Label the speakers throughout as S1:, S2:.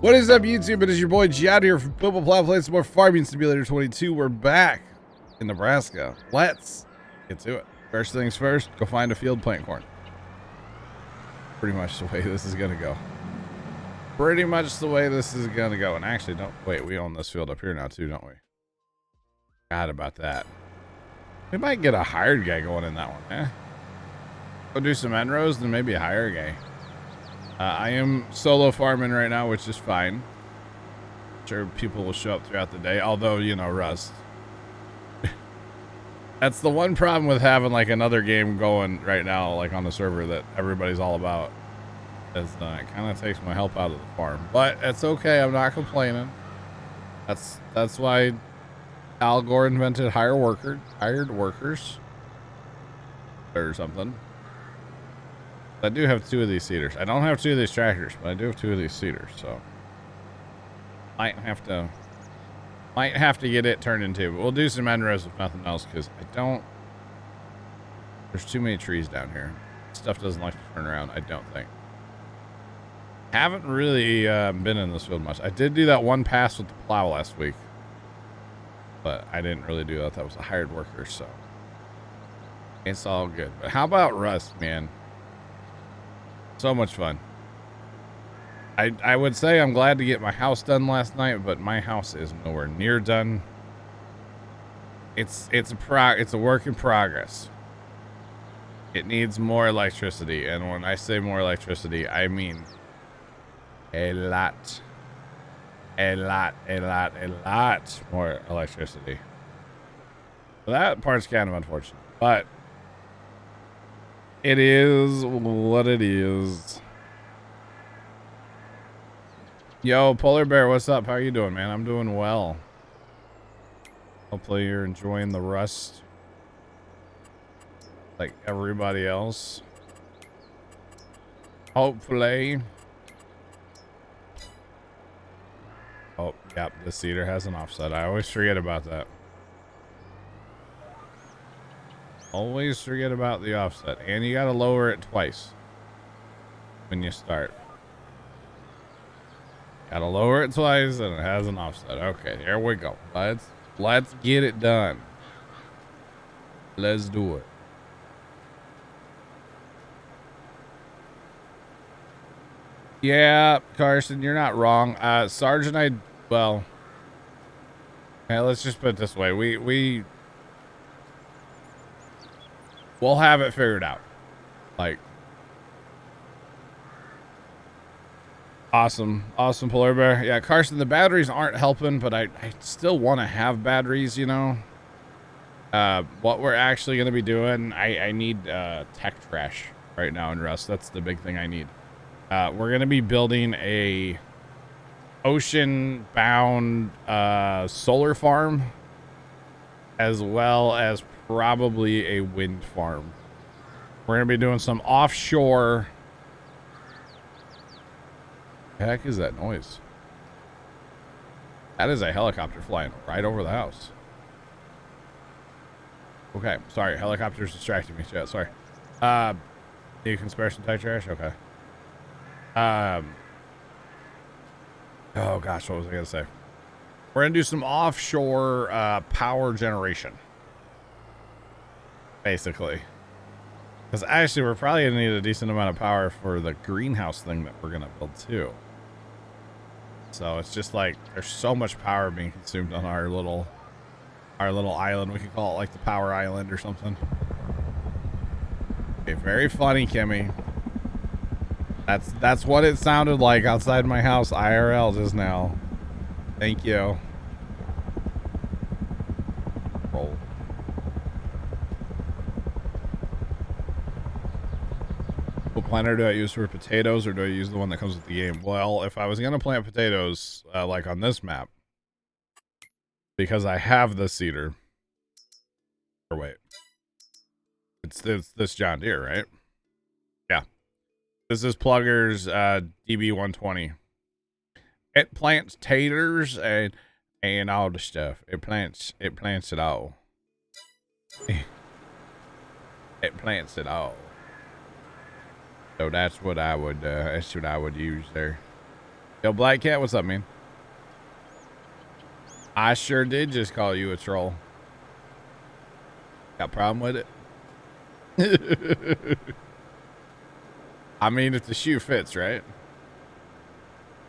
S1: What is up, YouTube? It is your boy Giad here from Puma, Plow, playing some more Farming Simulator 22. We're back in Nebraska. Let's get to it. First things first, go find a field, plant corn. Pretty much the way this is gonna go. Pretty much the way this is gonna go. And actually, don't wait. We own this field up here now too, don't we? Forgot about that. We might get a hired guy going in that one, eh? Go do some end rows, then maybe a hired guy. I am solo farming right now, which is fine. I'm sure people will show up throughout the day, although, you know, Rust. That's the one problem with having like another game going right now, like on the server that everybody's all about. Is it kind of takes my help out of the farm, but it's okay. I'm not complaining. That's why Al Gore invented hired workers or something. I do have 2 of these seeders. I don't have 2 of these tractors, but I do have 2 of these seeders, so might have to get it turned into. But we'll do some end rows if nothing else, because there's too many trees down here. Stuff doesn't like to turn around, I don't think. Haven't really been in this field much. I did do that one pass with the plow last week, but I didn't really do that. That was a hired worker, so it's all good. But how about Rust, man? So much fun. I would say I'm glad to get my house done last night, but my house is nowhere near done. It's a work in progress. It needs more electricity, and when I say more electricity, I mean a lot more electricity. So that part's kind of unfortunate, but it is what it is. Yo, Polar Bear, what's up? How are you doing, man? I'm doing well. Hopefully you're enjoying the Rust like everybody else. Hopefully. Oh, yep, the seeder has an offset. I always forget about that. Always forget about the offset, and you gotta lower it twice when you start. Gotta lower it twice, and it has an offset. Okay, there we go. Let's get it done. Let's do it. Yeah, Carson, you're not wrong. Sarge and I, well, okay, let's just put it this way. We'll have it figured out. Like, awesome Polar Bear. Yeah, Carson, the batteries aren't helping, but I still want to have batteries, you know. What we're actually going to be doing, I need tech trash right now in Rust. That's the big thing I need. We're going to be building a ocean-bound solar farm, as well as probably a wind farm. We're going to be doing some offshore. The heck is that noise? That is a helicopter flying right over the house. Okay, sorry, helicopter's distracting me. Yeah, sorry. You can spare some tech trash? Okay. Oh gosh, what was I gonna say? We're gonna do some offshore power generation, basically, because actually we're probably gonna need a decent amount of power for the greenhouse thing that we're gonna build too. So it's just like there's so much power being consumed on our little island. We could call it like the power island or something. Okay, very funny, Kimmy. That's what it sounded like outside my house IRL just now. Thank you. Roll. What planter do I use for potatoes, or do I use the one that comes with the game? Well, if I was gonna plant potatoes like on this map, because I have the seeder. Or wait, it's this John Deere, right? Yeah. This is Plugger's DB120. It plants taters and all the stuff. It plants it all. It plants it all. So that's what I would use there. Yo, Black Cat, what's up, man? I sure did just call you a troll. Got a problem with it? I mean, if the shoe fits, right?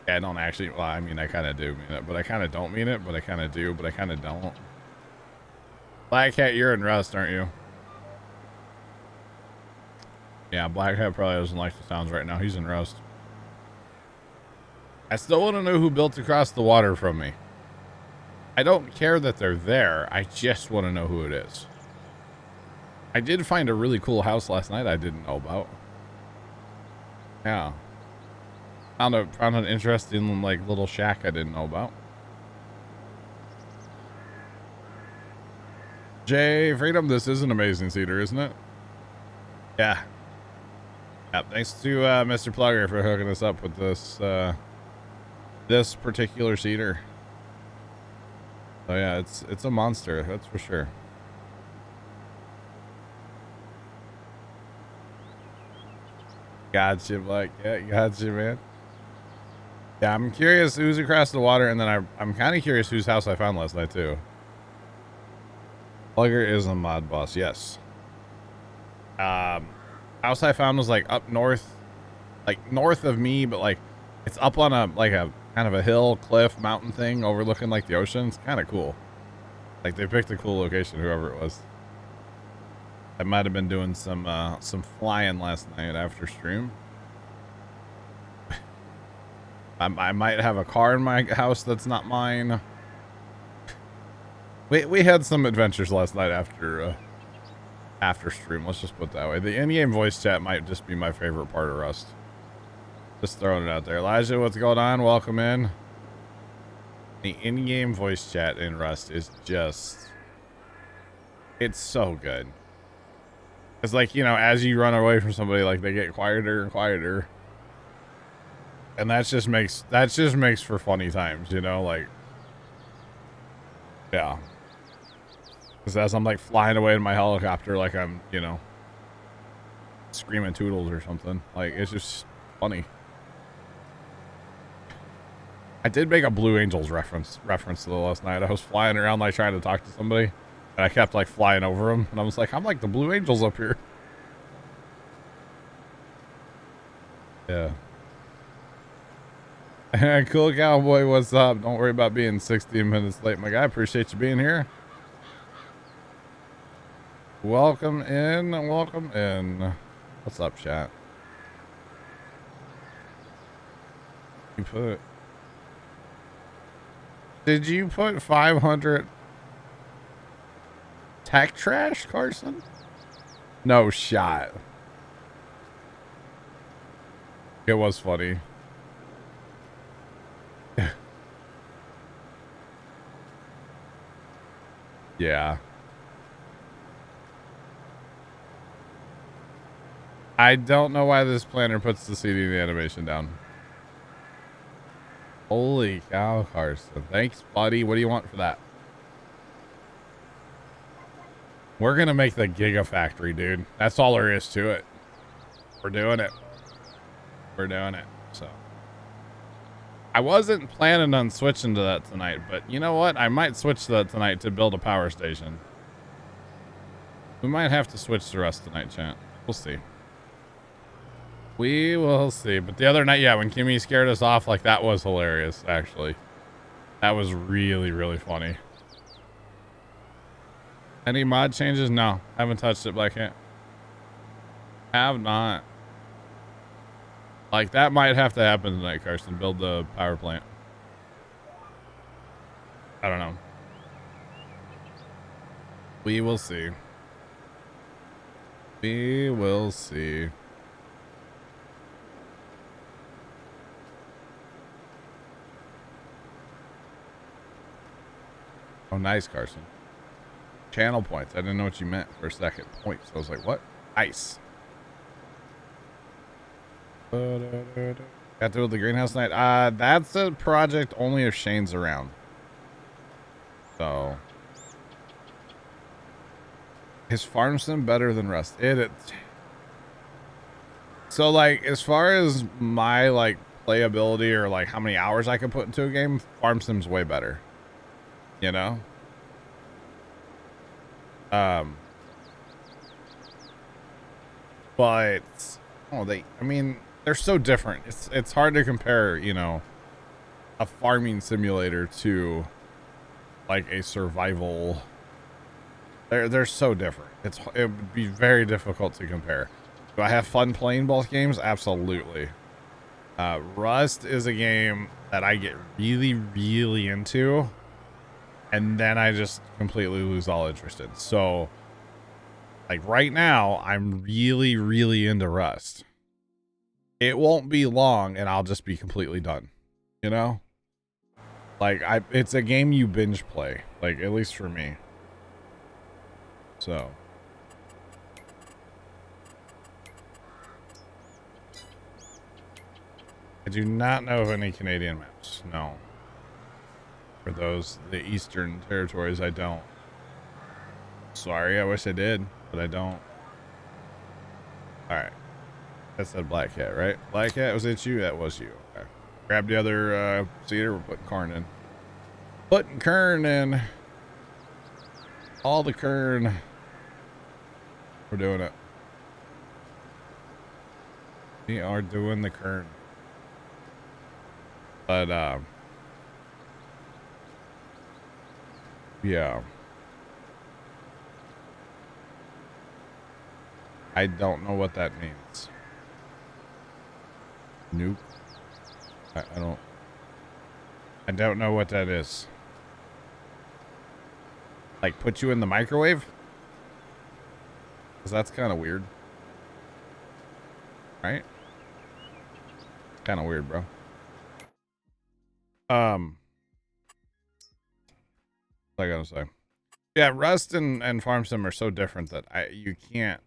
S1: Yeah, I don't actually. Well, I mean, I kind of do mean it, but I kind of don't mean it, but I kind of do, but I kind of don't. Black Cat, you're in Rust, aren't you? Yeah, Black Cat probably doesn't like the sounds right now. He's in Rust. I still want to know who built across the water from me. I don't care that they're there. I just want to know who it is. I did find a really cool house last night I didn't know about. Yeah. Found an interesting, like, little shack I didn't know about. Jay, Freedom, this is an amazing cedar, isn't it? Yeah. Yeah, thanks to Mr. Plugger for hooking us up with this this particular cedar. So yeah, it's a monster, that's for sure. Gotcha, Black Cat. Gotcha, man. Yeah, I'm curious who's across the water, and then I'm kind of curious whose house I found last night too. Plugger is a mod boss, yes. House I found was like up north, like north of me, but like it's up on a kind of a hill, cliff, mountain thing overlooking like the ocean. It's kind of cool. Like they picked a cool location, whoever it was. I might have been doing some flying last night after stream. I might have a car in my house that's not mine. We had some adventures last night after stream. Let's just put it that way. The in-game voice chat might just be my favorite part of Rust. Just throwing it out there. Elijah, what's going on? Welcome in. The in-game voice chat in Rust is just... it's so good. It's like, you know, as you run away from somebody, like, they get quieter and quieter. And that just makes for funny times, you know? Like, yeah. Because as I'm, like, flying away in my helicopter, like I'm, you know, screaming toodles or something. Like, it's just funny. I did make a Blue Angels reference to the last night. I was flying around, like, trying to talk to somebody, and I kept, like, flying over them, and I was like, I'm like the Blue Angels up here. Yeah. Cool Cowboy, what's up? Don't worry about being 16 minutes late, my guy. Appreciate you being here. Welcome in, welcome in. What's up, chat? You put... did you put 500 tech trash, Carson? No shot. It was funny. Yeah. I don't know why this planner puts the CD and the animation down. Holy cow, Carson. Thanks, buddy. What do you want for that? We're going to make the Gigafactory, dude. That's all there is to it. We're doing it. We're doing it. So I wasn't planning on switching to that tonight, but you know what? I might switch to that tonight to build a power station. We might have to switch to Rust tonight, chat. We'll see. We will see. But the other night, yeah, when Kimmy scared us off, like, that was hilarious, actually. That was really, really funny. Any mod changes? No. Haven't touched it, Black Cat. Have not. Like, that might have to happen tonight, Carson. Build the power plant. I don't know. We will see. We will see. Oh, nice, Carson. Channel points. I didn't know what you meant for a second. Points. I was like, what? Ice. Got to build the greenhouse night. That's a project only if Shane's around. So. Is farm sim better than Rust? So, like, as far as my, like, playability or like how many hours I can put into a game, Farm Sim's way better. You know? But I mean, they're so different. It's hard to compare, you know, a farming simulator to like a survival. They're so different. It would be very difficult to compare. Do I have fun playing both games? Absolutely. Rust is a game that I get really, really into, and then I just completely lose all interest in. So, like right now, I'm really, really into Rust. It won't be long, and I'll just be completely done. You know? Like, it's a game you binge play. Like, at least for me. So. I do not know of any Canadian maps. No. For the Eastern Territories, I don't. Sorry, I wish I did, but I don't. Alright. That said Black Cat, right? Black Cat, was it you? That was you. Okay. Grab the other cedar. We're putting corn in. Putting kern in. All the kern. We're doing it. We are doing the kern. But, yeah. I don't know what that means. Nope. I don't know what that is. Like, put you in the microwave? Because that's kind of weird. Right? Kind of weird, bro. What I gotta say. Yeah, Rust and Farm Sim are so different that you can't.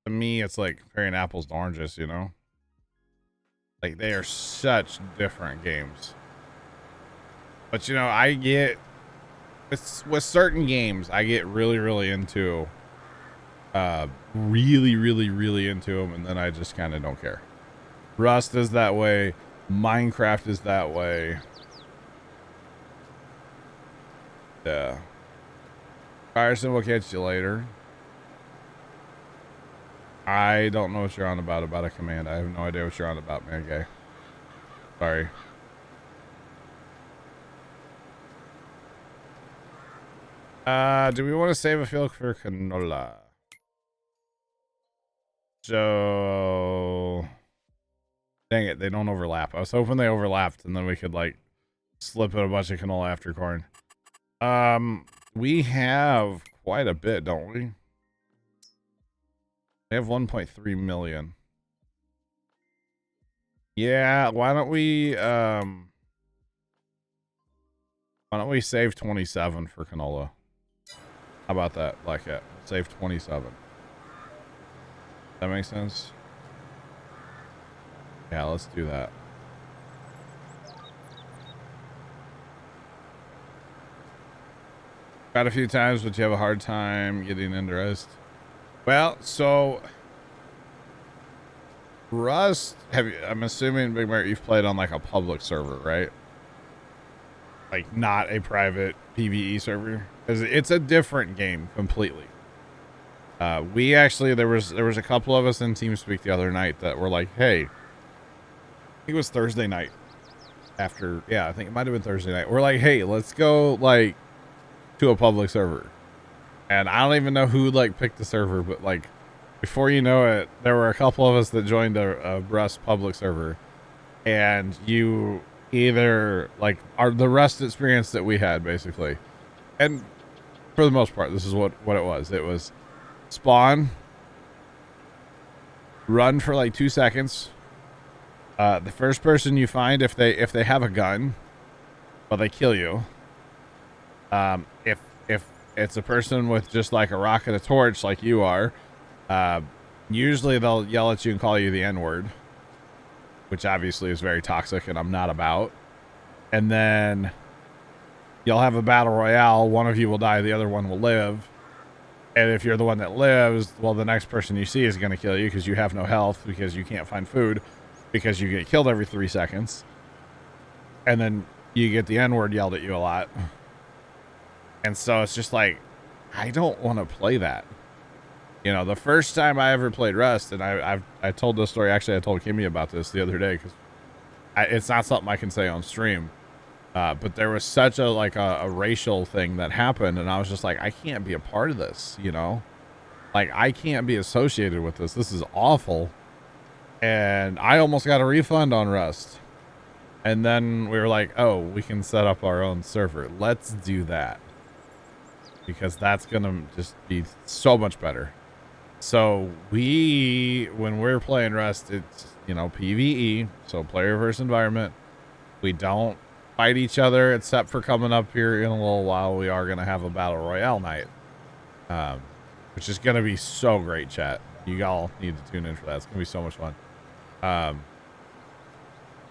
S1: To me, it's like comparing apples to oranges, you know? Like, they are such different games. But, you know, I get... with certain games, I get really, really into... really, really, really into them, and then I just kind of don't care. Rust is that way. Minecraft is that way. Yeah. Carson, we'll catch you later. I don't know what you're on about a command. I have no idea what you're on about, man. Okay. Sorry. Do we want to save a field for canola? So... Dang it, they don't overlap. I was hoping they overlapped, and then we could, like, slip in a bunch of canola after corn. We have quite a bit, don't we? We have 1.3 million. Yeah, why don't we save 27 for canola? How about that, Black Cat? Save 27. That makes sense? Yeah, let's do that. Got a few times, but you have a hard time getting into Rust. Well, so Rust, I'm assuming, Big Mart, you've played on like a public server, right? Like not a private PvE server, because it's a different game completely. We actually, there was a couple of us in TeamSpeak the other night that were like, hey, I think it was Thursday night after, yeah, I think it might have been Thursday night. We're like, hey, let's go like to a public server. And I don't even know who like picked the server, but like before you know it, there were a couple of us that joined a Rust public server, and you either like are the Rust experience that we had basically. And for the most part, this is what it was. It was spawn, run for like 2 seconds. The first person you find, if they have a gun, well, they kill you. If it's a person with just like a rock and a torch like you are, usually they'll yell at you and call you the N-word, which obviously is very toxic and I'm not about. And then you'll have a battle royale. One of you will die, the other one will live. And if you're the one that lives, well, the next person you see is going to kill you because you have no health, because you can't find food. because you get killed every 3 seconds. And then you get the N-word yelled at you a lot. And so it's just like, I don't want to play that. You know, the first time I ever played Rust, and I told this story, actually I told Kimmy about this the other day, because it's not something I can say on stream. But there was such a racial thing that happened, and I was just like, I can't be a part of this, you know? Like, I can't be associated with this. This is awful. And I almost got a refund on Rust. And then we were like, oh, we can set up our own server. Let's do that. Because that's going to just be so much better. So when we're playing Rust, it's, you know, PvE. So player versus environment. We don't fight each other, except for coming up here in a little while. We are going to have a battle royale night. Which is going to be so great, chat. You all need to tune in for that. It's going to be so much fun.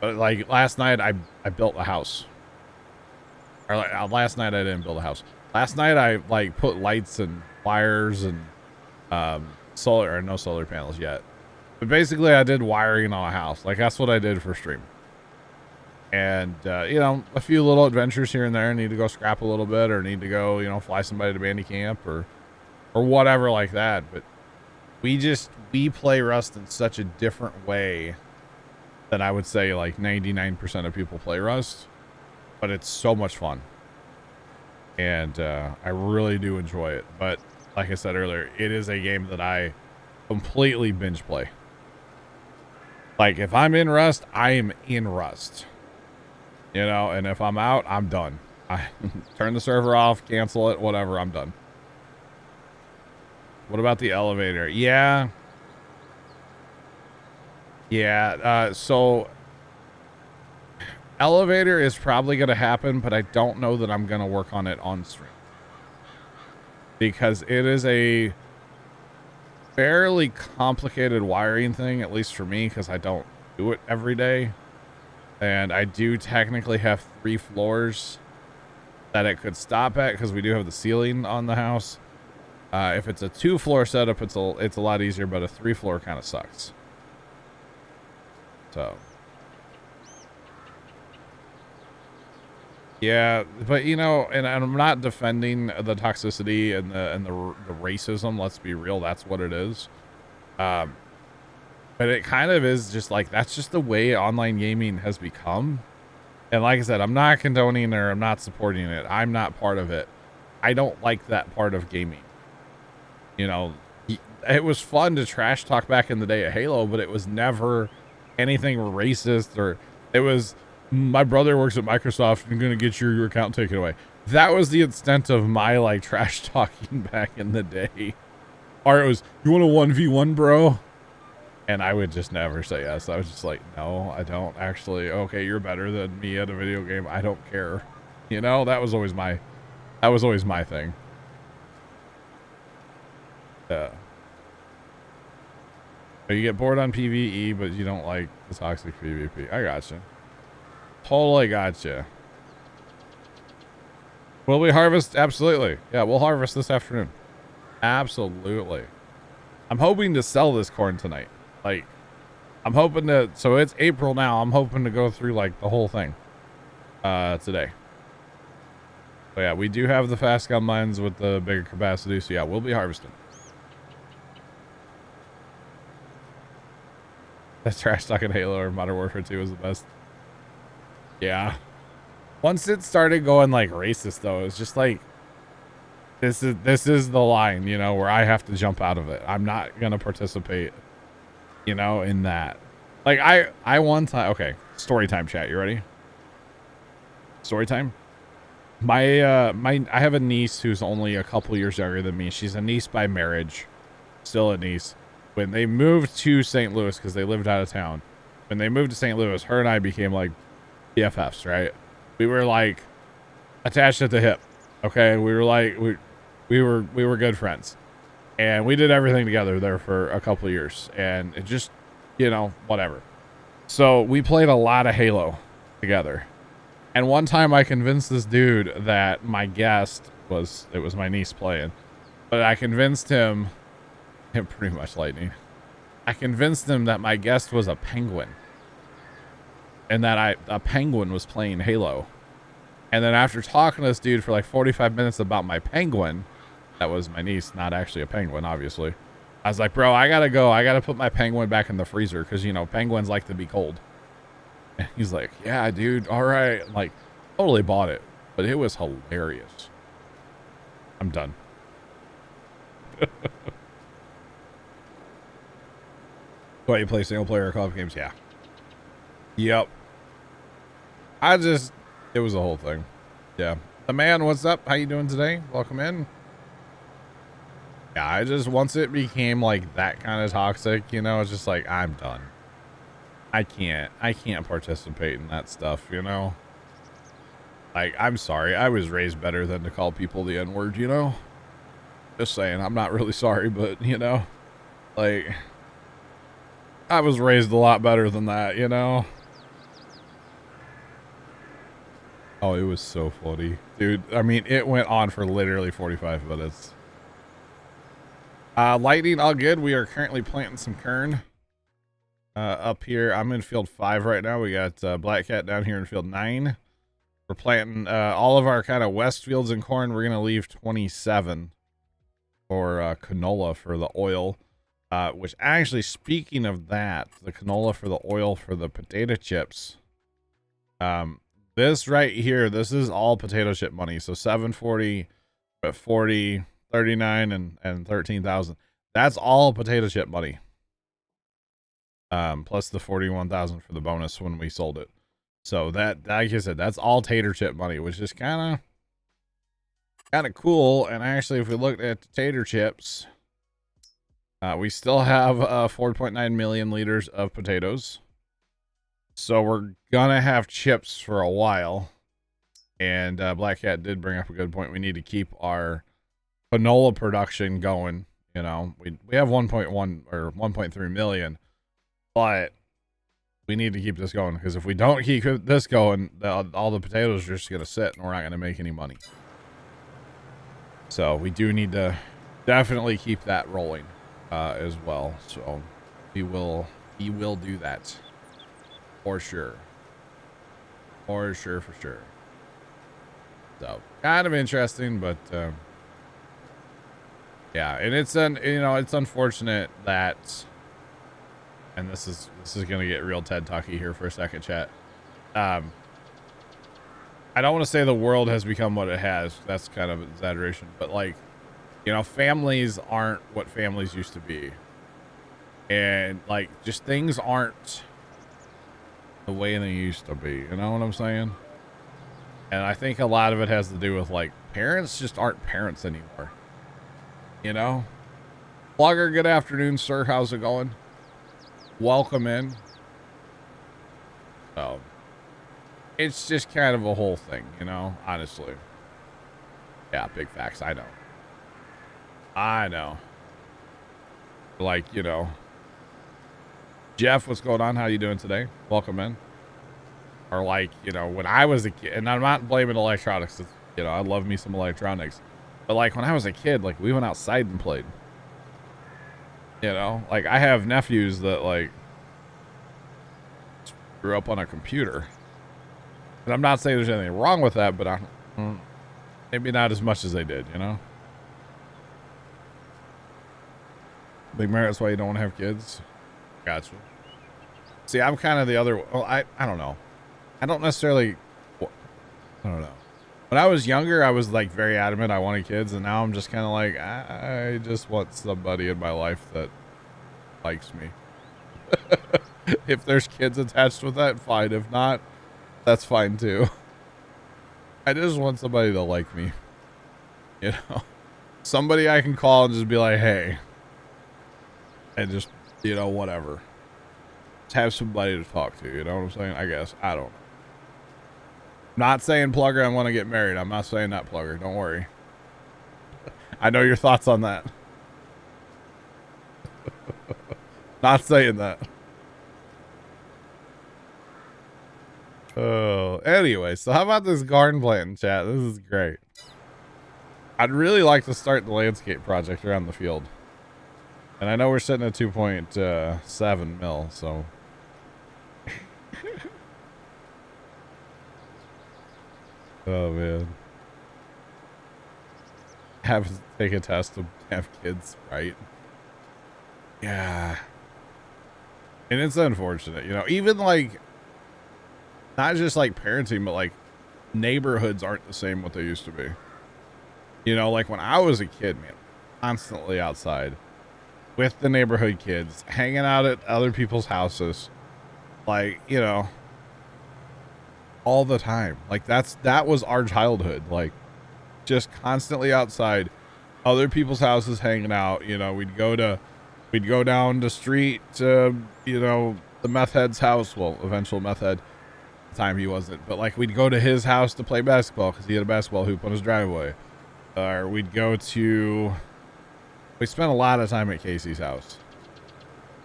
S1: But like last night, I built a house. Or last night I didn't build a house. Last night I like put lights and wires and no solar panels yet. But basically I did wiring on a house. Like that's what I did for stream. And you know, a few little adventures here and there. Need to go scrap a little bit, or need to go, you know, fly somebody to bandy camp or whatever like that. But we play Rust in such a different way than I would say like 99% of people play Rust, but it's so much fun. And I really do enjoy it. But like I said earlier, it is a game that I completely binge play. Like if I'm in Rust, I am in Rust. You know, and if I'm out, I'm done. I turn the server off, cancel it, whatever, I'm done. What about the elevator? Yeah. So elevator is probably going to happen, but I don't know that I'm going to work on it on stream. Because it is a fairly complicated wiring thing, at least for me, because I don't do it every day. And I do technically have 3 floors that it could stop at, because we do have the ceiling on the house. If it's a 2-floor setup, it's a lot easier, but a 3-floor kind of sucks. So, yeah, but you know, and I'm not defending the toxicity and the racism. Let's be real, that's what it is. But it kind of is just like, that's just the way online gaming has become. And like I said, I'm not condoning or I'm not supporting it. I'm not part of it. I don't like that part of gaming. You know, it was fun to trash talk back in the day at Halo, but it was never anything racist, or it was, my brother works at Microsoft and going to get your account taken away. That was the extent of my like trash talking back in the day. Or it was, you want a 1v1, bro? And I would just never say yes. I was just like, no, I don't actually. Okay, you're better than me at a video game. I don't care. You know, that was always my thing. Yeah. But you get bored on PvE, but you don't like the toxic PvP. I gotcha. Totally gotcha. Will we harvest? Absolutely. Yeah, we'll harvest this afternoon. Absolutely. I'm hoping to sell this corn tonight. Like, I'm hoping to, so it's April now. I'm hoping to go through like the whole thing today. But yeah, we do have the fast gun mines with the bigger capacity. So yeah, we'll be harvesting. That trash talk in Halo or Modern Warfare 2 was the best. Yeah. Once it started going like racist though, it's just like, this is the line, you know, where I have to jump out of it. I'm not going to participate, you know, in that. Like I one time, okay, story time, chat. You ready? Story time. I have a niece who's only a couple years younger than me. She's a niece by marriage, still a niece. When they moved to St. Louis, because they lived out of town, when they moved to St. Louis, her and I became like BFFs, right? We were like attached at the hip. Okay, we were like we were good friends, and we did everything together there for a couple of years, and it just, you know, whatever. So we played a lot of Halo together, and one time I convinced this dude that my guest was, it was my niece playing, but I convinced him, pretty much lightning, I convinced him that my guest was a penguin. and that a penguin was playing Halo. And then after talking to this dude for like 45 minutes about my penguin, that was my niece, not actually a penguin, obviously. I was like, bro, I gotta go. I gotta put my penguin back in the freezer because, you know, penguins like to be cold. And he's like, yeah, dude, all right. I'm like, totally bought it, but it was hilarious. I'm done. Why you play single player or co-op games? Yeah. Yep. It was a whole thing. Yeah. The man, what's up? How you doing today? Welcome in. Yeah, once it became like that kind of toxic, you know, it's just like, I'm done. I can't participate in that stuff, you know? Like, I'm sorry. I was raised better than to call people the N-word, you know? Just saying. I'm not really sorry, but, you know, like, I was raised a lot better than that, you know? Oh, it was so funny. Dude, I mean, it went on for literally 45 minutes. Lightning, all good. We are currently planting some kern. Up here, I'm in field 5 right now. We got Black Cat down here in field 9. We're planting all of our kind of west fields in corn. We're going to leave 27 for canola for the oil. Which actually, speaking of that, the canola for the oil for the potato chips. This right here, this is all potato chip money. So 740, 40, 39, and 13,000. That's all potato chip money. Plus the 41,000 for the bonus when we sold it. So that, like I said, that's all tater chip money, which is kind of cool. And actually, if we looked at the tater chips, we still have 4.9 million liters of potatoes. So we're gonna have chips for a while. And Black Cat did bring up a good point. We need to keep our canola production going. You know, we have 1.1 or 1.3 million, but we need to keep this going, because if we don't keep this going, all the potatoes are just gonna sit and we're not gonna make any money. So we do need to definitely keep that rolling as well. So he will do that for sure. For sure. So kind of interesting, but yeah, and it's unfortunate that, and this is gonna get real TED Talky here for a second, chat. I don't want to say the world has become what it has. That's kind of an exaggeration, but like, you know, families aren't what families used to be, and like, just things aren't the way they used to be. You know what I'm saying? And I think a lot of it has to do with, like, parents just aren't parents anymore. You know? Plugger, good afternoon, sir. How's it going? Welcome in. So, it's just kind of a whole thing, you know? Honestly. Yeah, big facts. I know. Like, you know. Jeff, what's going on? How you doing today? Welcome in. Or like, you know, when I was a kid, and I'm not blaming electronics, you know, I love me some electronics, but like when I was a kid, like we went outside and played, you know, like I have nephews that like grew up on a computer, and I'm not saying there's anything wrong with that, but maybe not as much as they did, you know. Big Mary, that's why you don't want to have kids. Gotcha. See, I'm kind of the other, well, I don't know. I don't necessarily, I don't know. When I was younger, I was like very adamant I wanted kids, and now I'm just kind of like, I just want somebody in my life that likes me. If there's kids attached with that, fine. If not, that's fine too. I just want somebody to like me. You know? Somebody I can call and just be like, hey. And just, you know, whatever. Just have somebody to talk to, you know what I'm saying? I guess. I don't know. Not saying, Plugger, I want to get married. I'm not saying that, Plugger. Don't worry. I know your thoughts on that. Not saying that. Oh, anyway, so how about this garden planting, chat? This is great. I'd really like to start the landscape project around the field. And I know we're sitting at 2.7 mil, so Oh man. Have to take a test to have kids, right? Yeah. And it's unfortunate, you know, even like, not just like parenting, but like neighborhoods aren't the same what they used to be. You know, like when I was a kid, man, constantly outside with the neighborhood kids, hanging out at other people's houses, like, you know, all the time. Like that was our childhood. Like just constantly outside, other people's houses hanging out. You know, we'd go down the street to, you know, the meth head's house. Well, eventual meth head. At the time he wasn't, but like we'd go to his house to play basketball because he had a basketball hoop on his driveway. Or we spent a lot of time at Casey's house.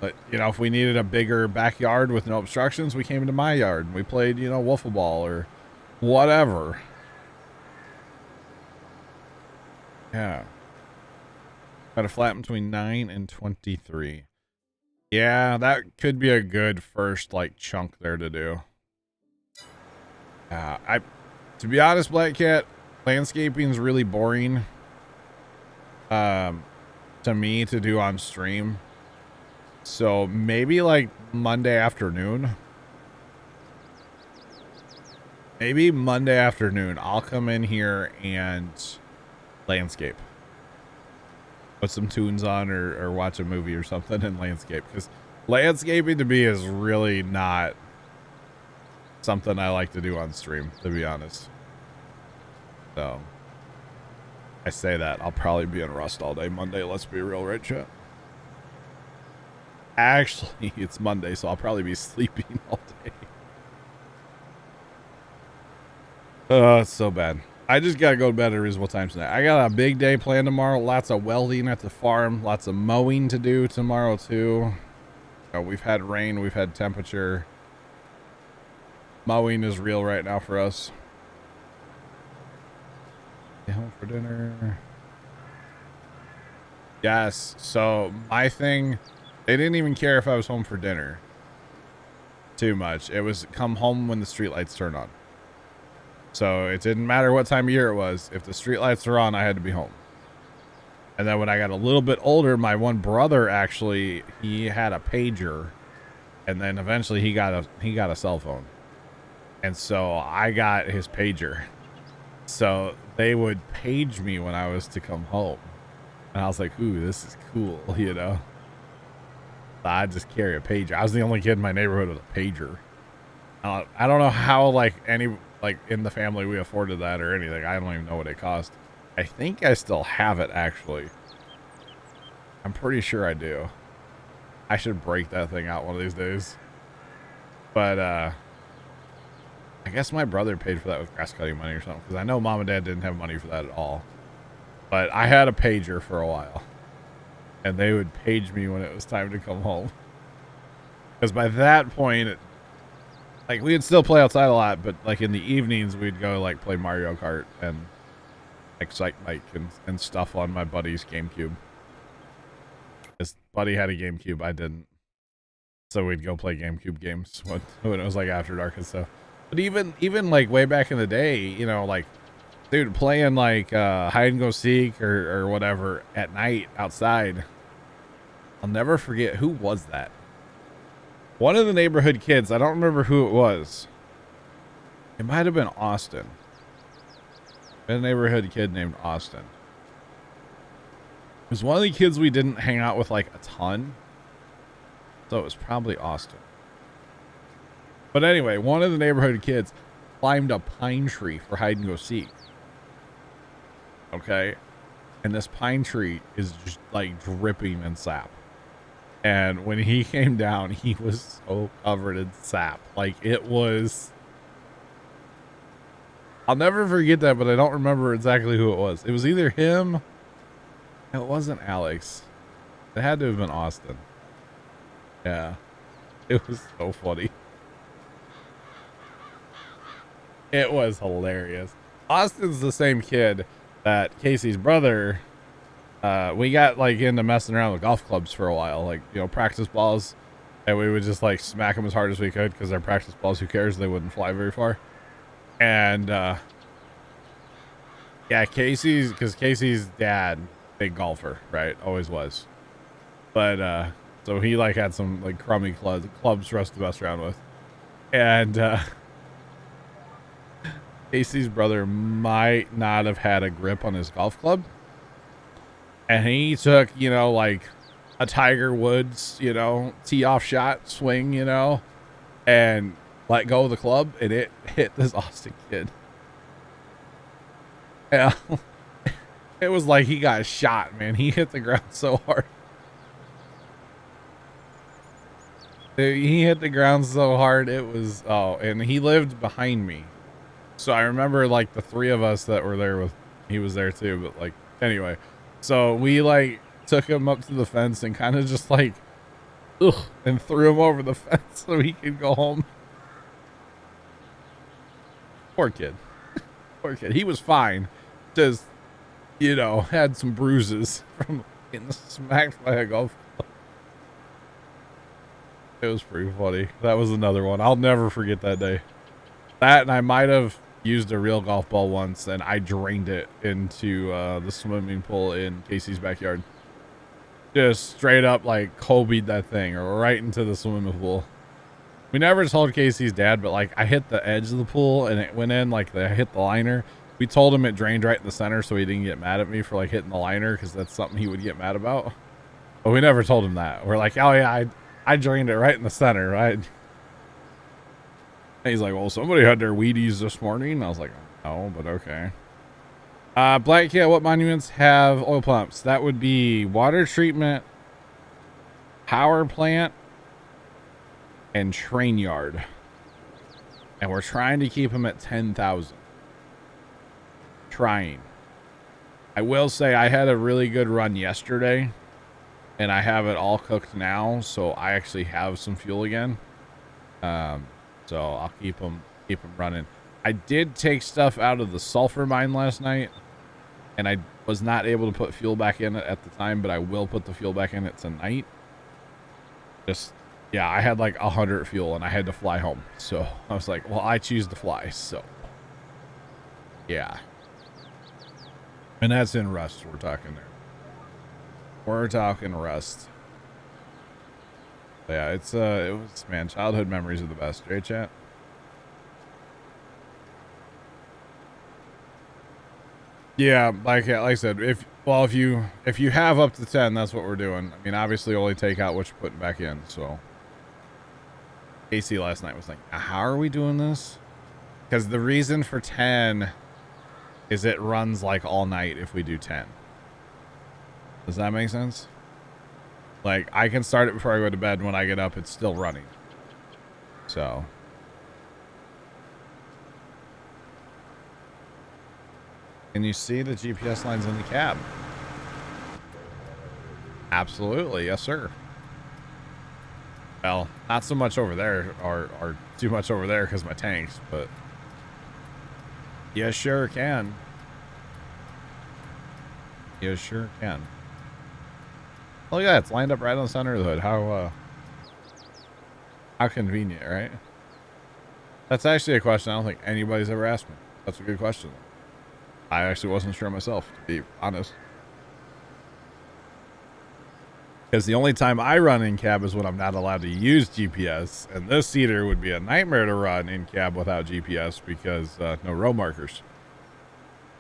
S1: But, you know, if we needed a bigger backyard with no obstructions, we came into my yard and we played, you know, wiffle ball or whatever. Yeah. Got a flat between 9 and 23. Yeah, that could be a good first, like, chunk there to do. To be honest, Black Cat, landscaping is really boring. To me to do on stream. So maybe like Monday afternoon. Maybe Monday afternoon, I'll come in here and landscape. Put some tunes on or watch a movie or something and landscape. Because landscaping to me is really not something I like to do on stream, to be honest. So I say that I'll probably be in Rust all day Monday. Let's be real, right, chat? Actually, it's Monday, so I'll probably be sleeping all day. Oh, it's so bad. I just gotta go to bed at a reasonable time tonight. I got a big day planned tomorrow. Lots of welding at the farm. Lots of mowing to do tomorrow too. We've had rain. We've had temperature. Mowing is real right now for us. Home for dinner. Yes. So my thing, they didn't even care if I was home for dinner too much. It was come home when the streetlights turned on. So it didn't matter what time of year it was. If the streetlights were on, I had to be home. And then when I got a little bit older, my one brother actually, he had a pager, and then eventually he got a cell phone. And so I got his pager. So they would page me when I was to come home. And I was like, ooh, this is cool, you know? So I just carry a pager. I was the only kid in my neighborhood with a pager. I don't know how, like, in the family we afforded that or anything. I don't even know what it cost. I think I still have it, actually. I'm pretty sure I do. I should break that thing out one of these days. But, I guess my brother paid for that with grass cutting money or something, because I know mom and dad didn't have money for that at all. But I had a pager for a while, and they would page me when it was time to come home. Because by that point, like, we'd still play outside a lot, but like in the evenings, we'd go like play Mario Kart and Excite Bike and stuff on my buddy's GameCube. His buddy had a GameCube, I didn't. So we'd go play GameCube games when it was like after dark and stuff. But even like way back in the day, you know, like, dude, playing like hide and go seek or whatever at night outside. I'll never forget, who was that? One of the neighborhood kids, I don't remember who it was. It might have been Austin. A neighborhood kid named Austin. It was one of the kids we didn't hang out with like a ton. So it was probably Austin. But anyway, one of the neighborhood kids climbed a pine tree for hide and go seek. Okay. And this pine tree is just like dripping in sap. And when he came down, he was so covered in sap. Like, it was... I'll never forget that, but I don't remember exactly who it was. It was either him... It wasn't Alex. It had to have been Austin. Yeah. It was so funny. It was hilarious. Austin's the same kid that Casey's brother... we got like into messing around with golf clubs for a while, like, you know, practice balls, and we would just like smack them as hard as we could because they're practice balls. Who cares? They wouldn't fly very far. And Yeah, because Casey's dad, big golfer, right? Always was. But so he like had some like crummy clubs for us to mess around with. And Casey's brother might not have had a grip on his golf club. And he took, like a Tiger Woods, tee off shot swing, and let go of the club, and it hit this Austin kid. Yeah. It was like he got shot, man. He hit the ground so hard. He hit the ground so hard. It was, and he lived behind me. So I remember like the three of us that were there he was there too. But like, anyway, so we like took him up to the fence and kind of just like, and threw him over the fence so he could go home. Poor kid. Poor kid. He was fine. Just, had some bruises from getting smacked by a golf club. It was pretty funny. That was another one. I'll never forget that day. That, and I might have used a real golf ball once, and I drained it into the swimming pool in Casey's backyard. Just straight up like Kobe'd that thing right into the swimming pool. We never told Casey's dad, but like I hit the edge of the pool and it went in like I hit the liner. We told him it drained right in the center so he didn't get mad at me for like hitting the liner because that's something he would get mad about. But we never told him that. We're like, oh yeah, I drained it right in the center, right? And he's like, well, somebody had their Wheaties this morning. And I was like, no, but okay. Black Cat, what monuments have oil pumps? That would be water treatment, power plant, and train yard. And we're trying to keep them at 10,000. Trying. I will say I had a really good run yesterday, and I have it all cooked now, so I actually have some fuel again. So I'll keep them running. I did take stuff out of the sulfur mine last night, and I was not able to put fuel back in it at the time, but I will put the fuel back in it tonight. Yeah, I had like 100 fuel, and I had to fly home. So I was like, well, I choose to fly, so yeah. And that's in Rust we're talking there. We're talking Rust. Yeah, it was, man, childhood memories are the best, right, chat? Yeah, like I said, if you have up to 10, that's what we're doing. I mean, obviously only take out what you're putting back in, so. AC last night was like, how are we doing this? Because the reason for 10 is it runs like all night if we do 10. Does that make sense? Like, I can start it before I go to bed. When I get up, it's still running. So. Can you see the GPS lines in the cab? Absolutely. Yes, sir. Well, not so much over there, or too much over there because my tanks, but you sure can. You sure can. Look at that, it's lined up right on the center of the hood. How convenient, right? That's actually a question I don't think anybody's ever asked me. That's a good question. I actually wasn't sure myself, to be honest. Because the only time I run in cab is when I'm not allowed to use GPS, and this seater would be a nightmare to run in cab without GPS because no row markers.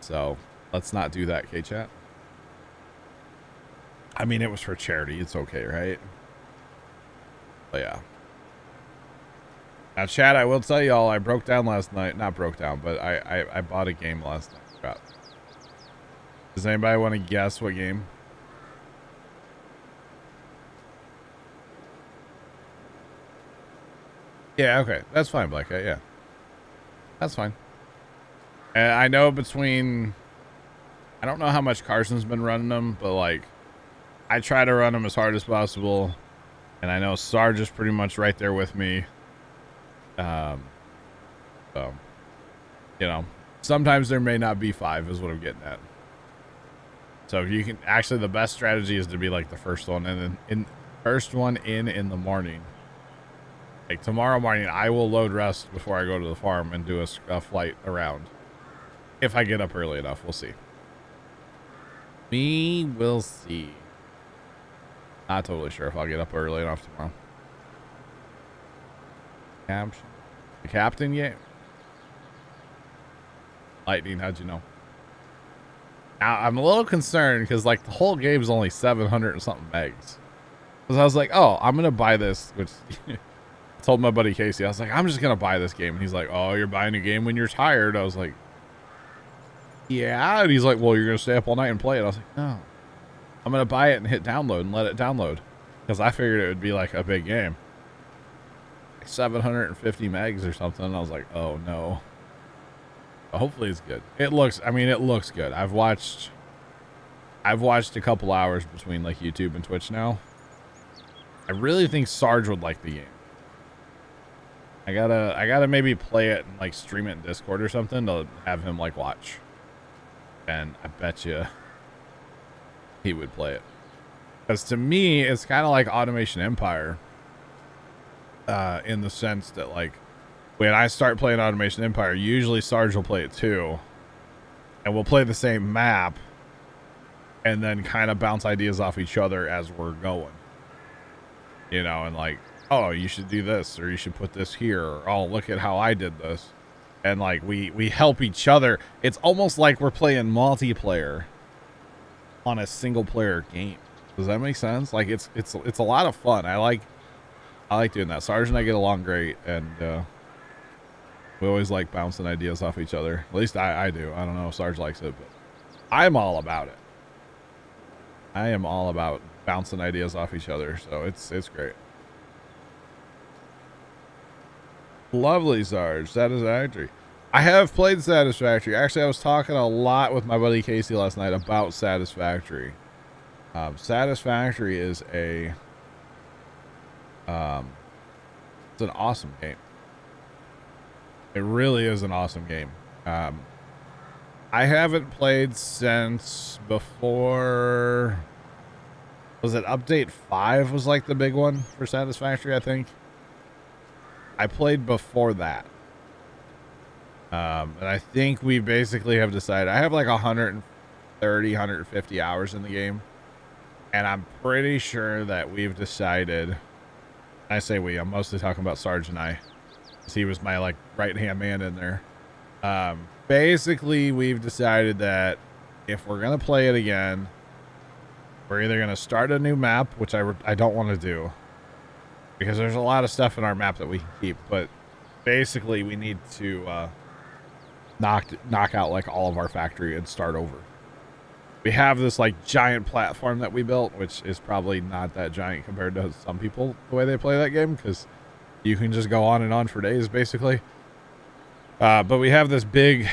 S1: So let's not do that, K-Chat. I mean, it was for charity. It's okay, right? But yeah. Now, chat, I will tell y'all, I broke down last night. Not broke down, but I bought a game last night. Crap. Does anybody want to guess what game? Yeah, okay. That's fine, Black Cat. Yeah. That's fine. And I know I don't know how much Carson's been running them, but like, I try to run them as hard as possible. And I know Sarge is pretty much right there with me. So, sometimes there may not be 5 is what I'm getting at. So if you can, actually the best strategy is to be like the first one and then first one in the morning. Like tomorrow morning, I will load rest before I go to the farm and do a flight around. If I get up early enough, we'll see. We will see. Not totally sure if I'll get up early enough tomorrow. Caption. The captain yet? Lightning, how'd you know? Now, I'm a little concerned because, like, the whole game's only 700 and something megs. Because I was like, oh, I'm going to buy this, which I told my buddy Casey, I was like, I'm just going to buy this game. And he's like, oh, you're buying a game when you're tired. I was like, yeah. And he's like, well, you're going to stay up all night and play it. I was like, no. I'm going to buy it and hit download and let it download. Because I figured it would be like a big game. Like 750 megs or something. And I was like, oh, no. But hopefully it's good. It looks good. I've watched a couple hours between like YouTube and Twitch now. I really think Sarge would like the game. I gotta maybe play it and like stream it in Discord or something to have him like watch. And I bet you he would play it. Because to me, it's kind of like Automation Empire. In the sense that like when I start playing Automation Empire, usually Sarge will play it too. And we'll play the same map. And then kind of bounce ideas off each other as we're going. You know, and like, oh, you should do this, or you should put this here, or oh, look at how I did this. And like we help each other. It's almost like we're playing multiplayer on a single player game. Does that make sense? Like it's a lot of fun. I like doing that. Sarge and I get along great, and we always like bouncing ideas off each other. At least I do. I don't know if Sarge likes it, but I'm all about it. I am all about bouncing ideas off each other, so it's great. Lovely, Sarge. Satisfactory. I have played Satisfactory. Actually, I was talking a lot with my buddy Casey last night about Satisfactory. Satisfactory is it's an awesome game. It really is an awesome game. I haven't played since before. Was it update 5 was like the big one for Satisfactory, I think. I played before that. And I think we basically have decided, I have like 130, 150 hours in the game. And I'm pretty sure that we've decided, I say we, I'm mostly talking about Sarge and I, because he was my like right-hand man in there. Basically, we've decided that if we're going to play it again, we're either going to start a new map, which I don't want to do, because there's a lot of stuff in our map that we can keep, but basically we need to knock out like all of our factory and start over. We have this like giant platform that we built, which is probably not that giant compared to some people the way they play that game, because you can just go on and on for days basically. But we have this big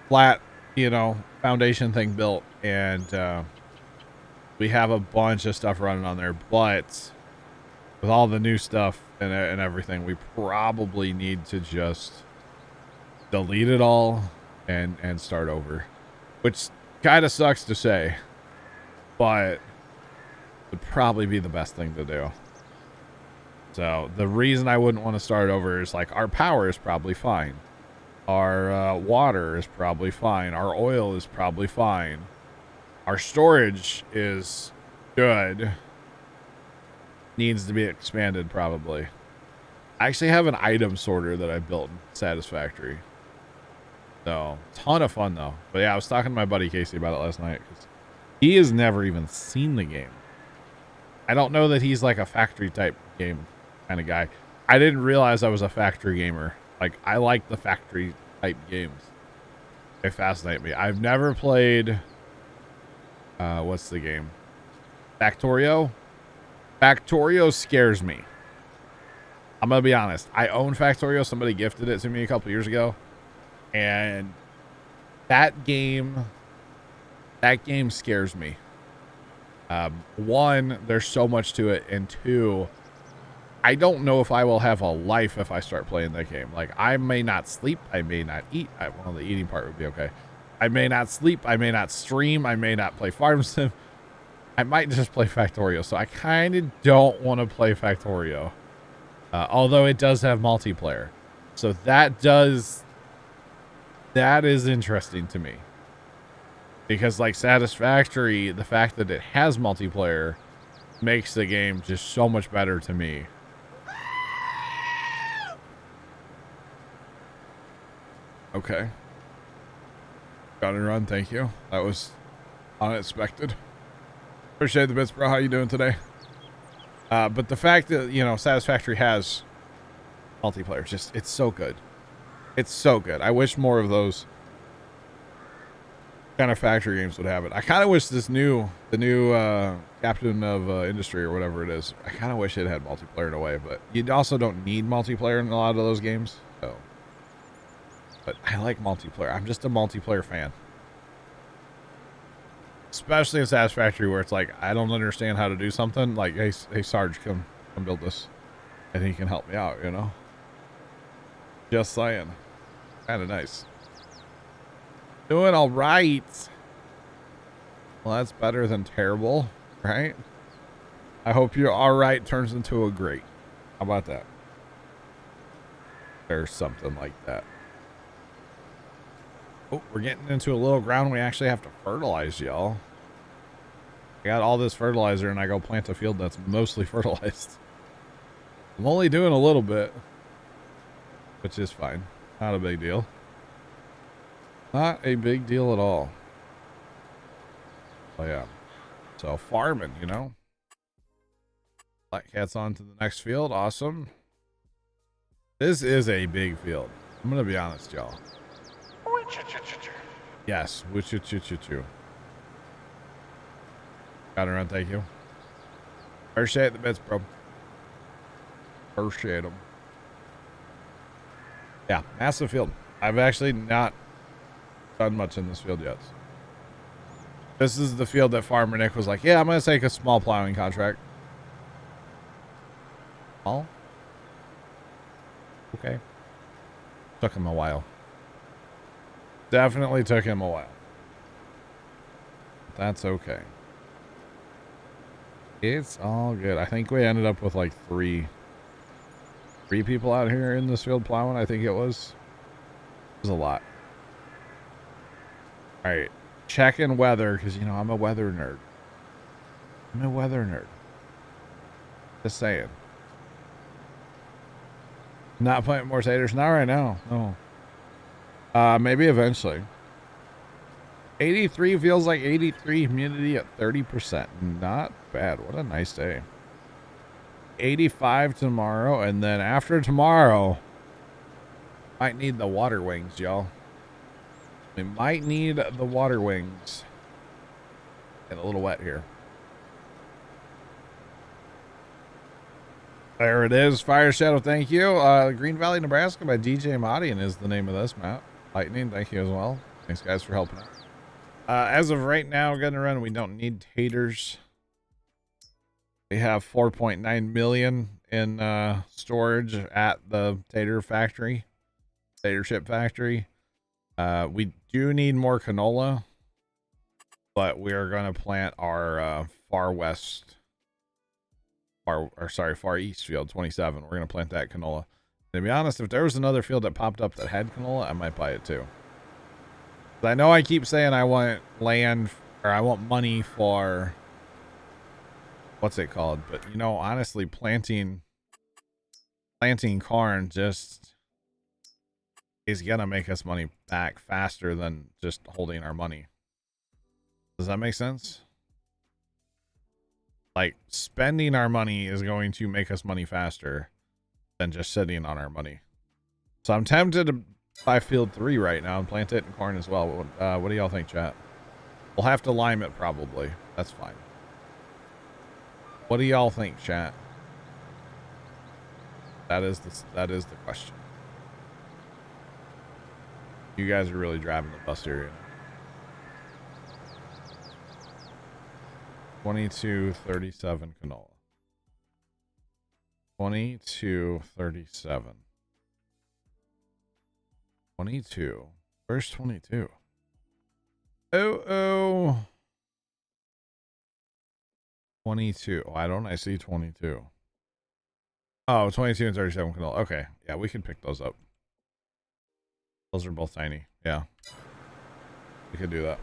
S1: flat, foundation thing built, and we have a bunch of stuff running on there, but with all the new stuff and everything, we probably need to just delete it all and start over, which kind of sucks to say, but would probably be the best thing to do. So the reason I wouldn't want to start over is like our power is probably fine. Our water is probably fine. Our oil is probably fine. Our storage is good. Needs to be expanded probably. I actually have an item sorter that I built in Satisfactory. So, ton of fun though. But yeah, I was talking to my buddy Casey about it last night, because he has never even seen the game. I don't know that he's like a factory type game kind of guy. I didn't realize I was a factory gamer. Like, I like the factory type games. They fascinate me. I've never played, what's the game? Factorio? Factorio scares me. I'm going to be honest. I own Factorio. Somebody gifted it to me a couple years ago. And that game scares me. One, there's so much to it. And two, I don't know if I will have a life if I start playing that game. Like, I may not sleep. I may not eat. Well, the eating part would be okay. I may not sleep. I may not stream. I may not play Farm Sim. I might just play Factorio. So I kind of don't want to play Factorio. Although it does have multiplayer. So that does That is interesting to me. Because like Satisfactory, the fact that it has multiplayer makes the game just so much better to me. Okay. Got it run, thank you. That was unexpected. Appreciate the bits, bro. How you doing today? But the fact that, you know, Satisfactory has multiplayer, just, it's so good. It's so good. I wish more of those kind of factory games would have it. I kind of wish the new Captain of Industry or whatever it is, I kind of wish it had multiplayer in a way, but you also don't need multiplayer in a lot of those games. So, but I like multiplayer. I'm just a multiplayer fan. Especially in Satisfactory where it's like, I don't understand how to do something. Like, hey Sarge, come build this. And he can help me out, you know? Just saying. Kind of nice. Doing all right. Well, that's better than terrible, right? I hope your all right turns into a great. How about that? There's something like that. Oh, we're getting into a little ground we actually have to fertilize, y'all. I got all this fertilizer and I go plant a field that's mostly fertilized. I'm only doing a little bit, which is fine. Not a big deal. Not a big deal at all. Oh yeah. So farming, you know. Black cat's on to the next field. Awesome. This is a big field. I'm gonna be honest, y'all. Yes. Woo-choo-choo-choo-choo. Got it run, thank you. Appreciate the bits, bro. Appreciate them. Yeah, massive field. I've actually not done much in this field yet. This is the field that Farmer Nick was like, yeah, I'm going to take a small plowing contract. Oh. Okay. Took him a while. Definitely took him a while. That's okay. It's all good. I think we ended up with like three people out here in this field plowing. I think it was. It was a lot. All right. Checking weather because, you know, I'm a weather nerd. I'm a weather nerd. Just saying. Not planting more taters. Not right now. No. Maybe eventually. 83 feels like 83. Humidity at 30%. Not bad. What a nice day. 85 tomorrow. And then after tomorrow, might need the water wings, y'all. We might need the water wings. Getting a little wet here. There it is. Fire Shadow, thank you. Green Valley, Nebraska by DJ Madian is the name of this map. Lightning, thank you as well. Thanks, guys, for helping out. As of right now, we're going to run. We don't need taters. We have 4.9 million in storage at the tater factory. Tater chip factory. We do need more canola, but we are going to plant our far east field 27. We're going to plant that canola. To be honest, if there was another field that popped up that had canola, I might buy it too. But I know I keep saying I want land, or I want money for, what's it called? But you know, honestly, planting corn just is gonna make us money back faster than just holding our money. Does that make sense? Like, spending our money is going to make us money faster than just sitting on our money. So I'm tempted to buy field 3 right now and plant it in corn as well. What do y'all think, chat? We'll have to lime it probably. That's fine. What do y'all think, chat? That is the question. You guys are really driving the bus here. 2237 canola. 2237. 22. Where's 22? Oh. 22. Why don't I see 22? Oh, 22 and 37 canola. Okay. Yeah, we can pick those up. Those are both tiny. Yeah. We could do that.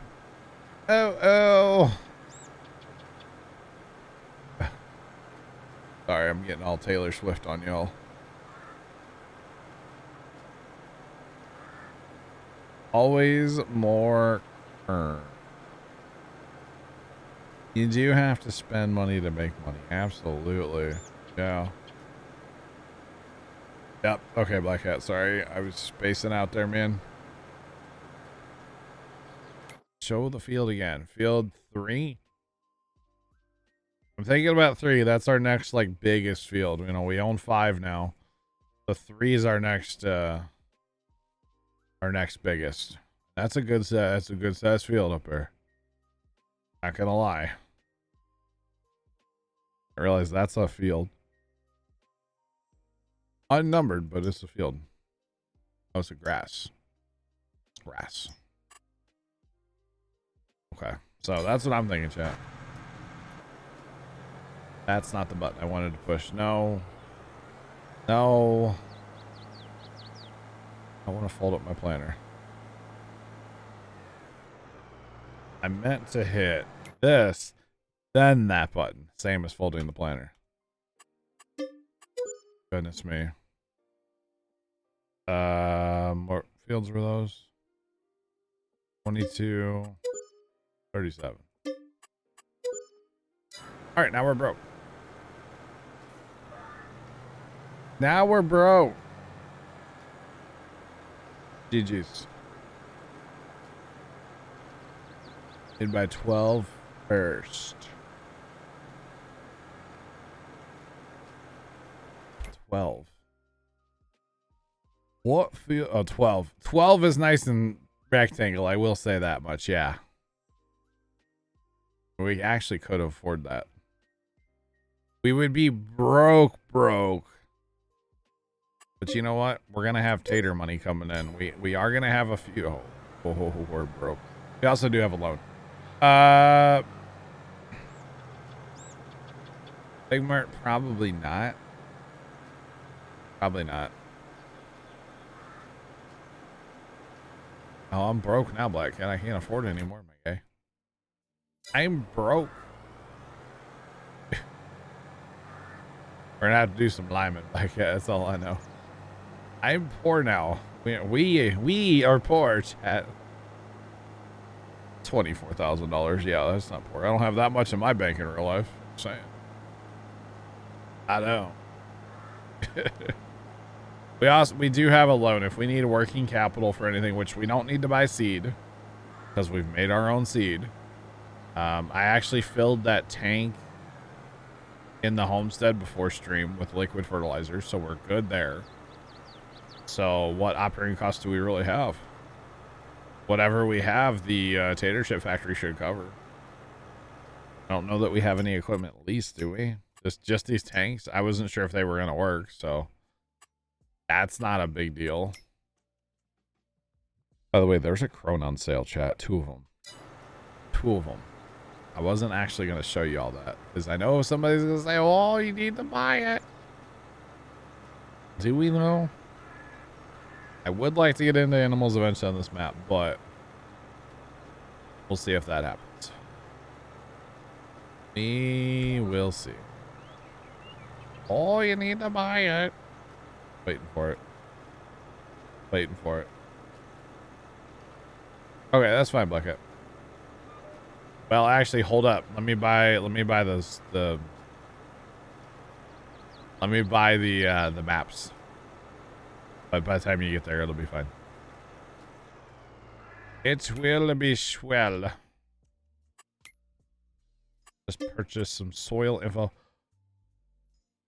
S1: Oh. Sorry, I'm getting all Taylor Swift on y'all. Always more earn. You do have to spend money to make money. Absolutely. Yeah. Yep. Okay, Black Hat. Sorry. I was spacing out there, man. Show the field again. Field 3. I'm thinking about 3. That's our next, like, biggest field. You know, we own 5 now. The 3 is our next biggest. That's a good set. That's a good size field up there. Not gonna lie. I realize that's a field. Unnumbered, but it's a field. Oh, it's a grass. It's grass. Okay. So that's what I'm thinking, chat. That's not the button I wanted to push. No. No. I want to fold up my planner. I meant to hit this, then that button. Same as folding the planner. Goodness me. What fields were those? 22, 37. All right, now we're broke. Now we're broke. GG's. Made by 12 first. 12. What field? Oh, 12. 12 is nice and rectangle. I will say that much. Yeah. We actually could afford that. We would be broke. But you know what? We're going to have tater money coming in. We are going to have a few. Oh, we're broke. We also do have a loan. Big Mart, probably not. Probably not. Oh, I'm broke now, Black Cat. I can't afford it anymore, my guy. I'm broke. We're gonna have to do some lineman, Black Cat. That's all I know. I'm poor now. We are poor, chat. $24,000. Yeah, that's not poor. I don't have that much in my bank in real life. I'm saying. I know. We do have a loan if we need working capital for anything, which we don't need to buy seed because we've made our own seed. I actually filled that tank in the homestead before stream with liquid fertilizer, so we're good there. So what operating costs do we really have? Whatever we have, the tater chip factory should cover. I don't know that we have any equipment leased, do we? Just these tanks. I wasn't sure if they were going to work, so that's not a big deal. By the way, there's a crone on sale, chat. 2 of them. 2 of them. I wasn't actually going to show you all that because I know somebody's going to say, oh, you need to buy it. Do we know? I would like to get into animals eventually on this map, but we'll see if that happens. We will see. Oh, you need to buy it. Waiting for it. Waiting for it. Okay, that's fine, Blackhead. Well, actually, hold up. Let me buy those let me buy the maps. But by the time you get there, it'll be fine. It will be swell. Just purchase some soil info.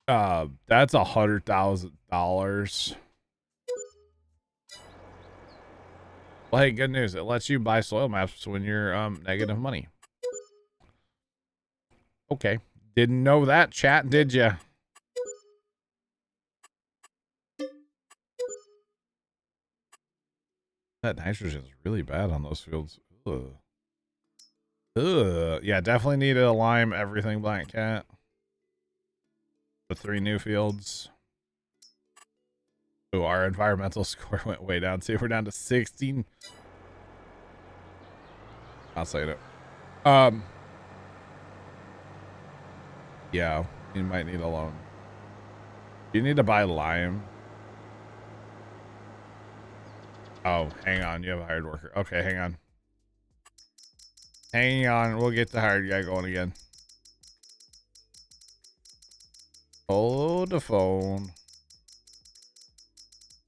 S1: That's $100,000. Well, hey, good news. It lets you buy soil maps when you're negative money. Okay. Didn't know that, chat, did ya? That nitrogen is really bad on those fields. Ugh. Ugh. Yeah, definitely need to lime everything, Black Cat. The 3 new fields. Oh, our environmental score went way down too. We're down to 16. I'll say it. Yeah, you might need a loan. You need to buy lime. Oh, hang on. You have a hired worker. Okay, hang on. Hang on. We'll get the hired guy going again. Hold the phone.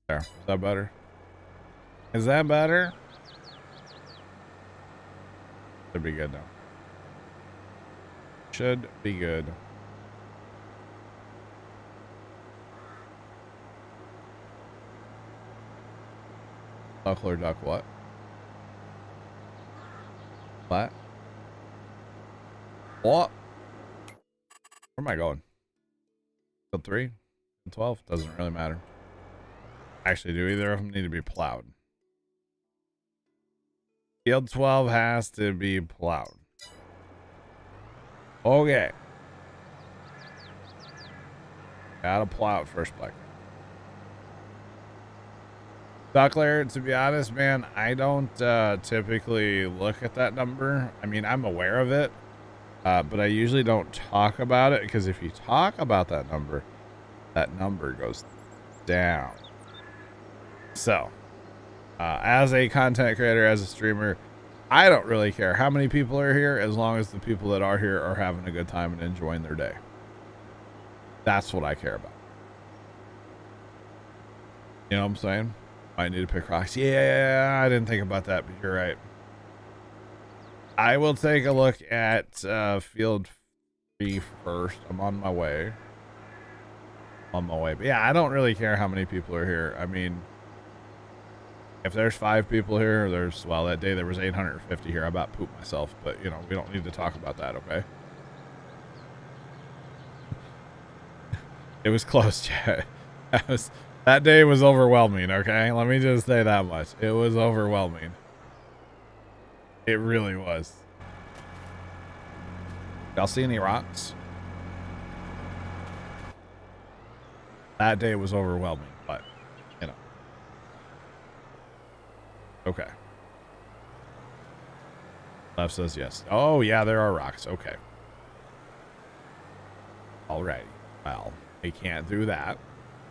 S1: There. Is that better? Is that better? Should be good now. Should be good. Duckler duck what? What? What? Where am I going? Field 3? 12? Doesn't really matter. Actually, do either of them need to be plowed? Field 12 has to be plowed. Okay. Gotta plow it first, Black. Duckler, to be honest, man, I don't typically look at that number. I mean, I'm aware of it, but I usually don't talk about it because if you talk about that number goes down. So, as a content creator, as a streamer, I don't really care how many people are here as long as the people that are here are having a good time and enjoying their day. That's what I care about. You know what I'm saying? I need to pick rocks. Yeah, I didn't think about that, but you're right. I will take a look at field 3 first. I'm on my way. But yeah, I don't really care how many people are here. I mean, if there's 5 people here, well, that day there was 850 here. I about pooped myself, but you know, we don't need to talk about that, okay? It was close, chat. That day was overwhelming, okay? Let me just say that much. It was overwhelming. It really was. Y'all see any rocks? That day was overwhelming, but, you know. Okay. Left says yes. Oh, yeah, there are rocks. Okay. Alrighty. Well, they can't do that.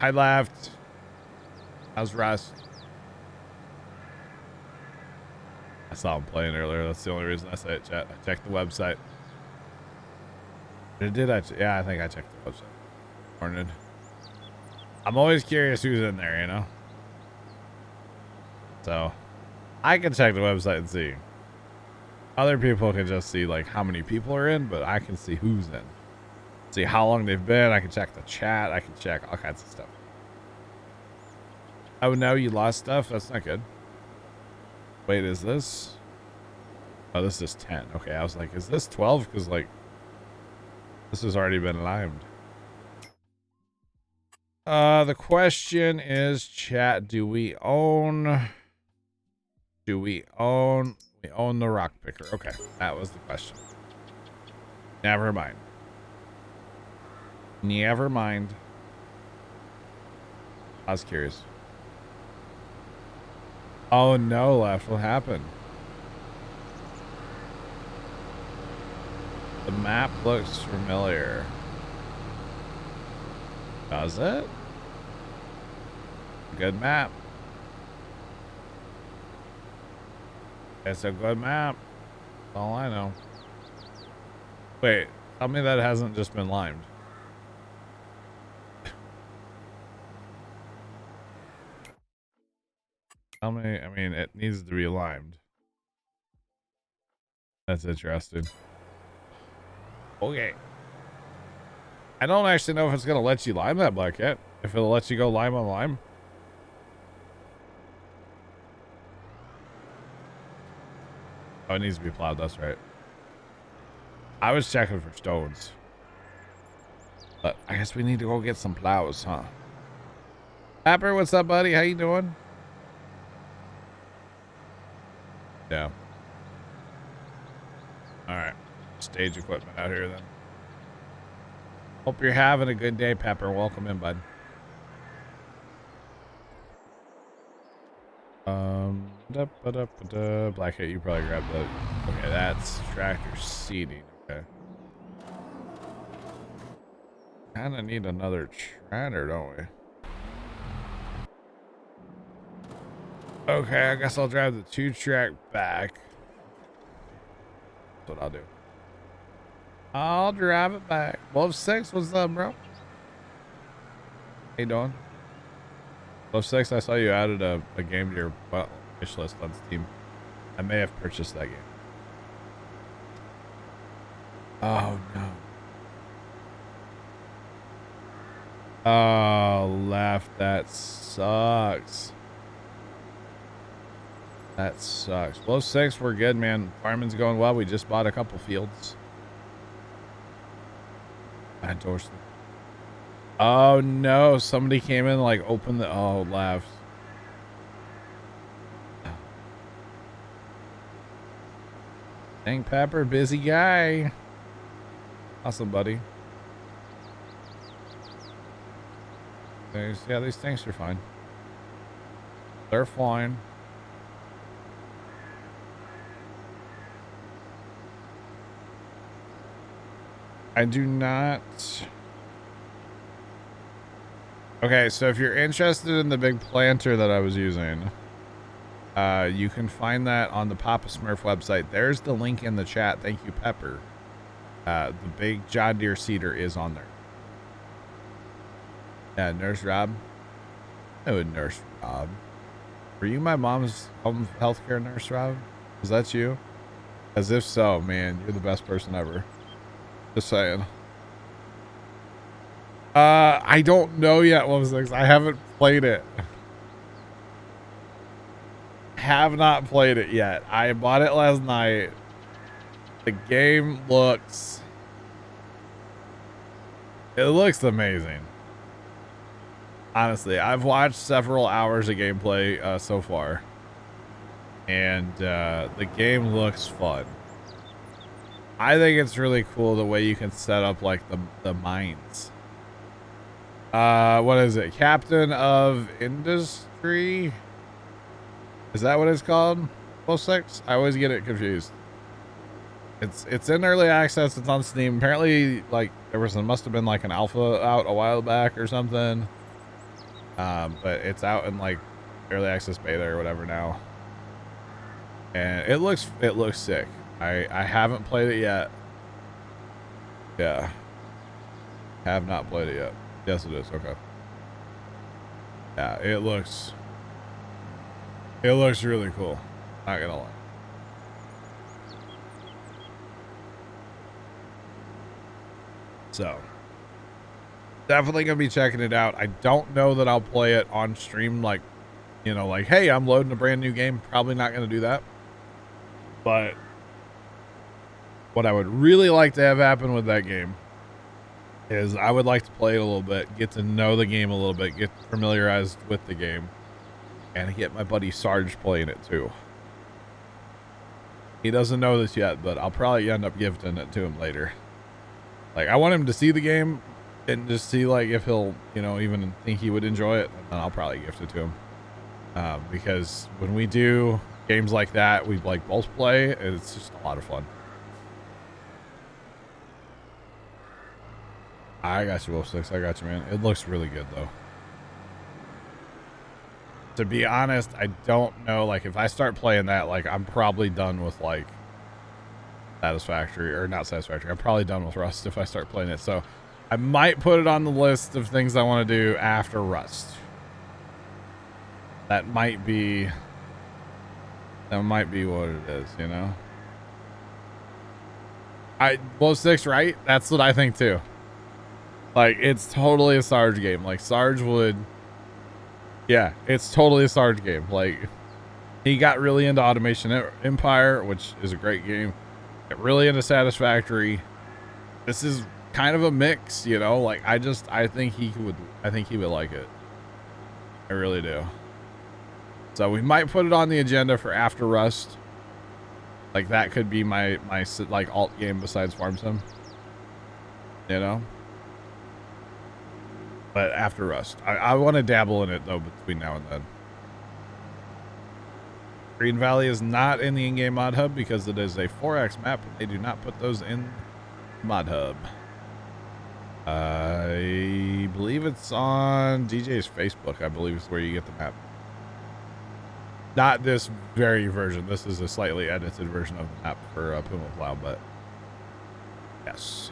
S1: I left. How's Russ? I saw him playing earlier. That's the only reason I say it, chat. I checked the website. Yeah, I think I checked the website. Morning. I'm always curious who's in there, you know? So, I can check the website and see. Other people can just see, like, how many people are in, but I can see who's in. See how long they've been. I can check the chat. I can check all kinds of stuff. Oh, no, you lost stuff? That's not good. Wait, is this? Oh, this is 10. Okay, I was like, is this 12? Because, like, this has already been limed. The question is, chat, do we own we own the rock picker? Okay, that was the question. Never mind. Never mind. I was curious. Oh no, Left, what happened? The map looks familiar. Does it? Good map. It's a good map. That's all I know. Wait, tell me that hasn't just been limed. Tell me, I mean, it needs to be limed. That's interesting. Okay. I don't actually know if it's going to let you lime that black yet. If it'll let you go lime on lime. Oh, it needs to be plowed. That's right. I was checking for stones. But I guess we need to go get some plows, huh? Pepper, what's up, buddy? How you doing? Yeah. All right. Stage equipment out here then. Hope you're having a good day, Pepper. Welcome in, bud. Blackhead, you probably grabbed the. Okay, that's tractor seating. Okay. Kind of need another tractor, don't we? Okay, I guess I'll drive the 2-track back. That's what I'll do. I'll drive it back. Wolf 6, what's up, bro? How you doing? Wolf 6, I saw you added a game to your wish list on Steam. I may have purchased that game. Oh, no. Oh, left. That sucks. That sucks. Wolf 6, we're good, man. Farming's going well. We just bought a couple fields. I endorsed them. Oh no, somebody came in, like opened the, oh, left. Dang, Pepper, busy guy. Awesome, buddy. Yeah, these tanks are fine. They're fine. I do not. Okay, so if you're interested in the big planter that I was using, you can find that on the Papa Smurf website. There's the link in the chat. Thank you, Pepper. The big John Deere seeder is on there. Yeah, Nurse Rob. Oh, Nurse Rob. Were you my mom's home healthcare nurse, Rob? Is that you? As if so, man, you're the best person ever. Just saying. I don't know yet, Wolf 6. I haven't played it. Have not played it yet. I bought it last night. The game looks... It looks amazing. Honestly, I've watched several hours of gameplay so far. And the game looks fun. I think it's really cool the way you can set up like the mines. What is it? Captain of Industry? Is that what it's called? 06? I always get it confused. It's in early access. It's on Steam. Apparently, like must have been like an alpha out a while back or something. But it's out in like early access beta or whatever now. And it looks sick. I haven't played it yet. Yeah. Have not played it yet. Yes, it is. Okay. Yeah, it looks really cool. Not gonna lie. So, definitely gonna be checking it out. I don't know that I'll play it on stream, like, you know, like, hey, I'm loading a brand new game. Probably not gonna do that. But what I would really like to have happen with that game is I would like to play it a little bit, get to know the game a little bit, get familiarized with the game, and get my buddy Sarge playing it too. He doesn't know this yet, but I'll probably end up gifting it to him later. Like, I want him to see the game and just see, like, if he'll, you know, even think he would enjoy it, and then I'll probably gift it to him. Because when we do games like that, we, like, both play, it's just a lot of fun. I got you, Wolf 6. I got you, man. It looks really good, though. To be honest, I don't know. Like, if I start playing that, like, I'm probably done with, like, Satisfactory. Or not Satisfactory. I'm probably done with Rust if I start playing it. So, I might put it on the list of things I want to do after Rust. That might be what it is, you know? Wolf 6, right? That's what I think, too. Like, it's totally a Sarge game. Like, Sarge would... Yeah, it's totally a Sarge game. Like, he got really into Automation Empire, which is a great game. Got really into Satisfactory. This is kind of a mix, you know? Like, I think he would like it. I really do. So we might put it on the agenda for after Rust. Like, that could be my like alt game besides Farm Sim. You know? But after Rust. I want to dabble in it, though, between now and then. Green Valley is not in the in-game mod hub because it is a 4X map and they do not put those in mod hub. I believe it's on DJ's Facebook. I believe is where you get the map. Not this very version. This is a slightly edited version of the map for Puma Plow, but yes.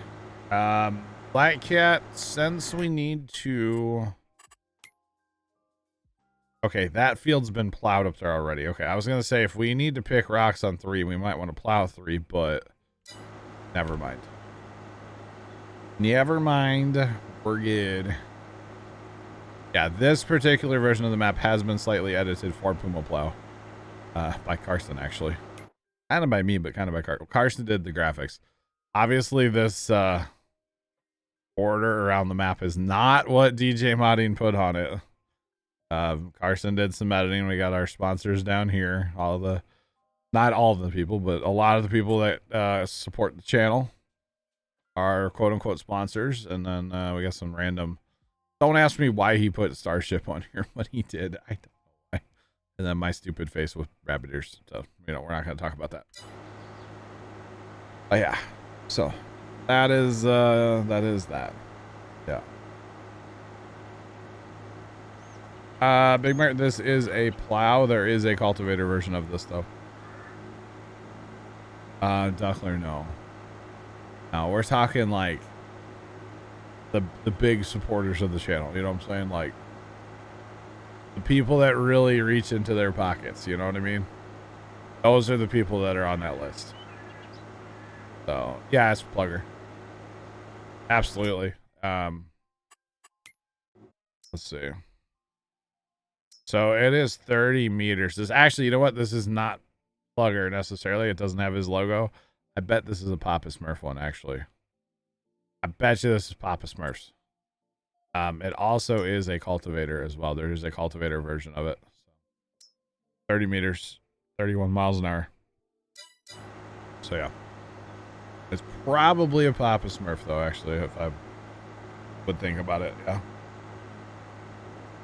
S1: Black Cat, since we need to... Okay, that field's been plowed up there already. Okay, I was going to say if we need to pick rocks on 3, we might want to plow 3, but never mind. Never mind. We're good. Yeah, this particular version of the map has been slightly edited for Puma Plow. By Carson, actually. Kind of by me, but kind of by Carson. Carson did the graphics. Obviously, this border around the map is not what DJ Modding put on it. Carson did some editing. We got our sponsors down here. Not all of the people, but a lot of the people that support the channel are quote-unquote sponsors. And then we got some random... Don't ask me why he put Starship on here, but he did. I don't know why. And then my stupid face with rabbit ears. So, we're not going to talk about that. But yeah. So, that is that. Yeah. Big Mark, this is a plow. There is a cultivator version of this, though. Duckler, no. No, we're talking like the big supporters of the channel, you know what I'm saying? Like the people that really reach into their pockets, you know what I mean? Those are the people that are on that list. So yeah, it's Plugger. Absolutely. Let's see. So it is 30 meters. This actually, you know what? This is not Plugger necessarily. It doesn't have his logo. I bet this is a Papa Smurf one, actually. I bet you this is Papa Smurfs. It also is a cultivator as well. There is a cultivator version of it. 30 meters, 31 miles an hour. So yeah. It's probably a Papa Smurf though, actually, if I would think about it, yeah.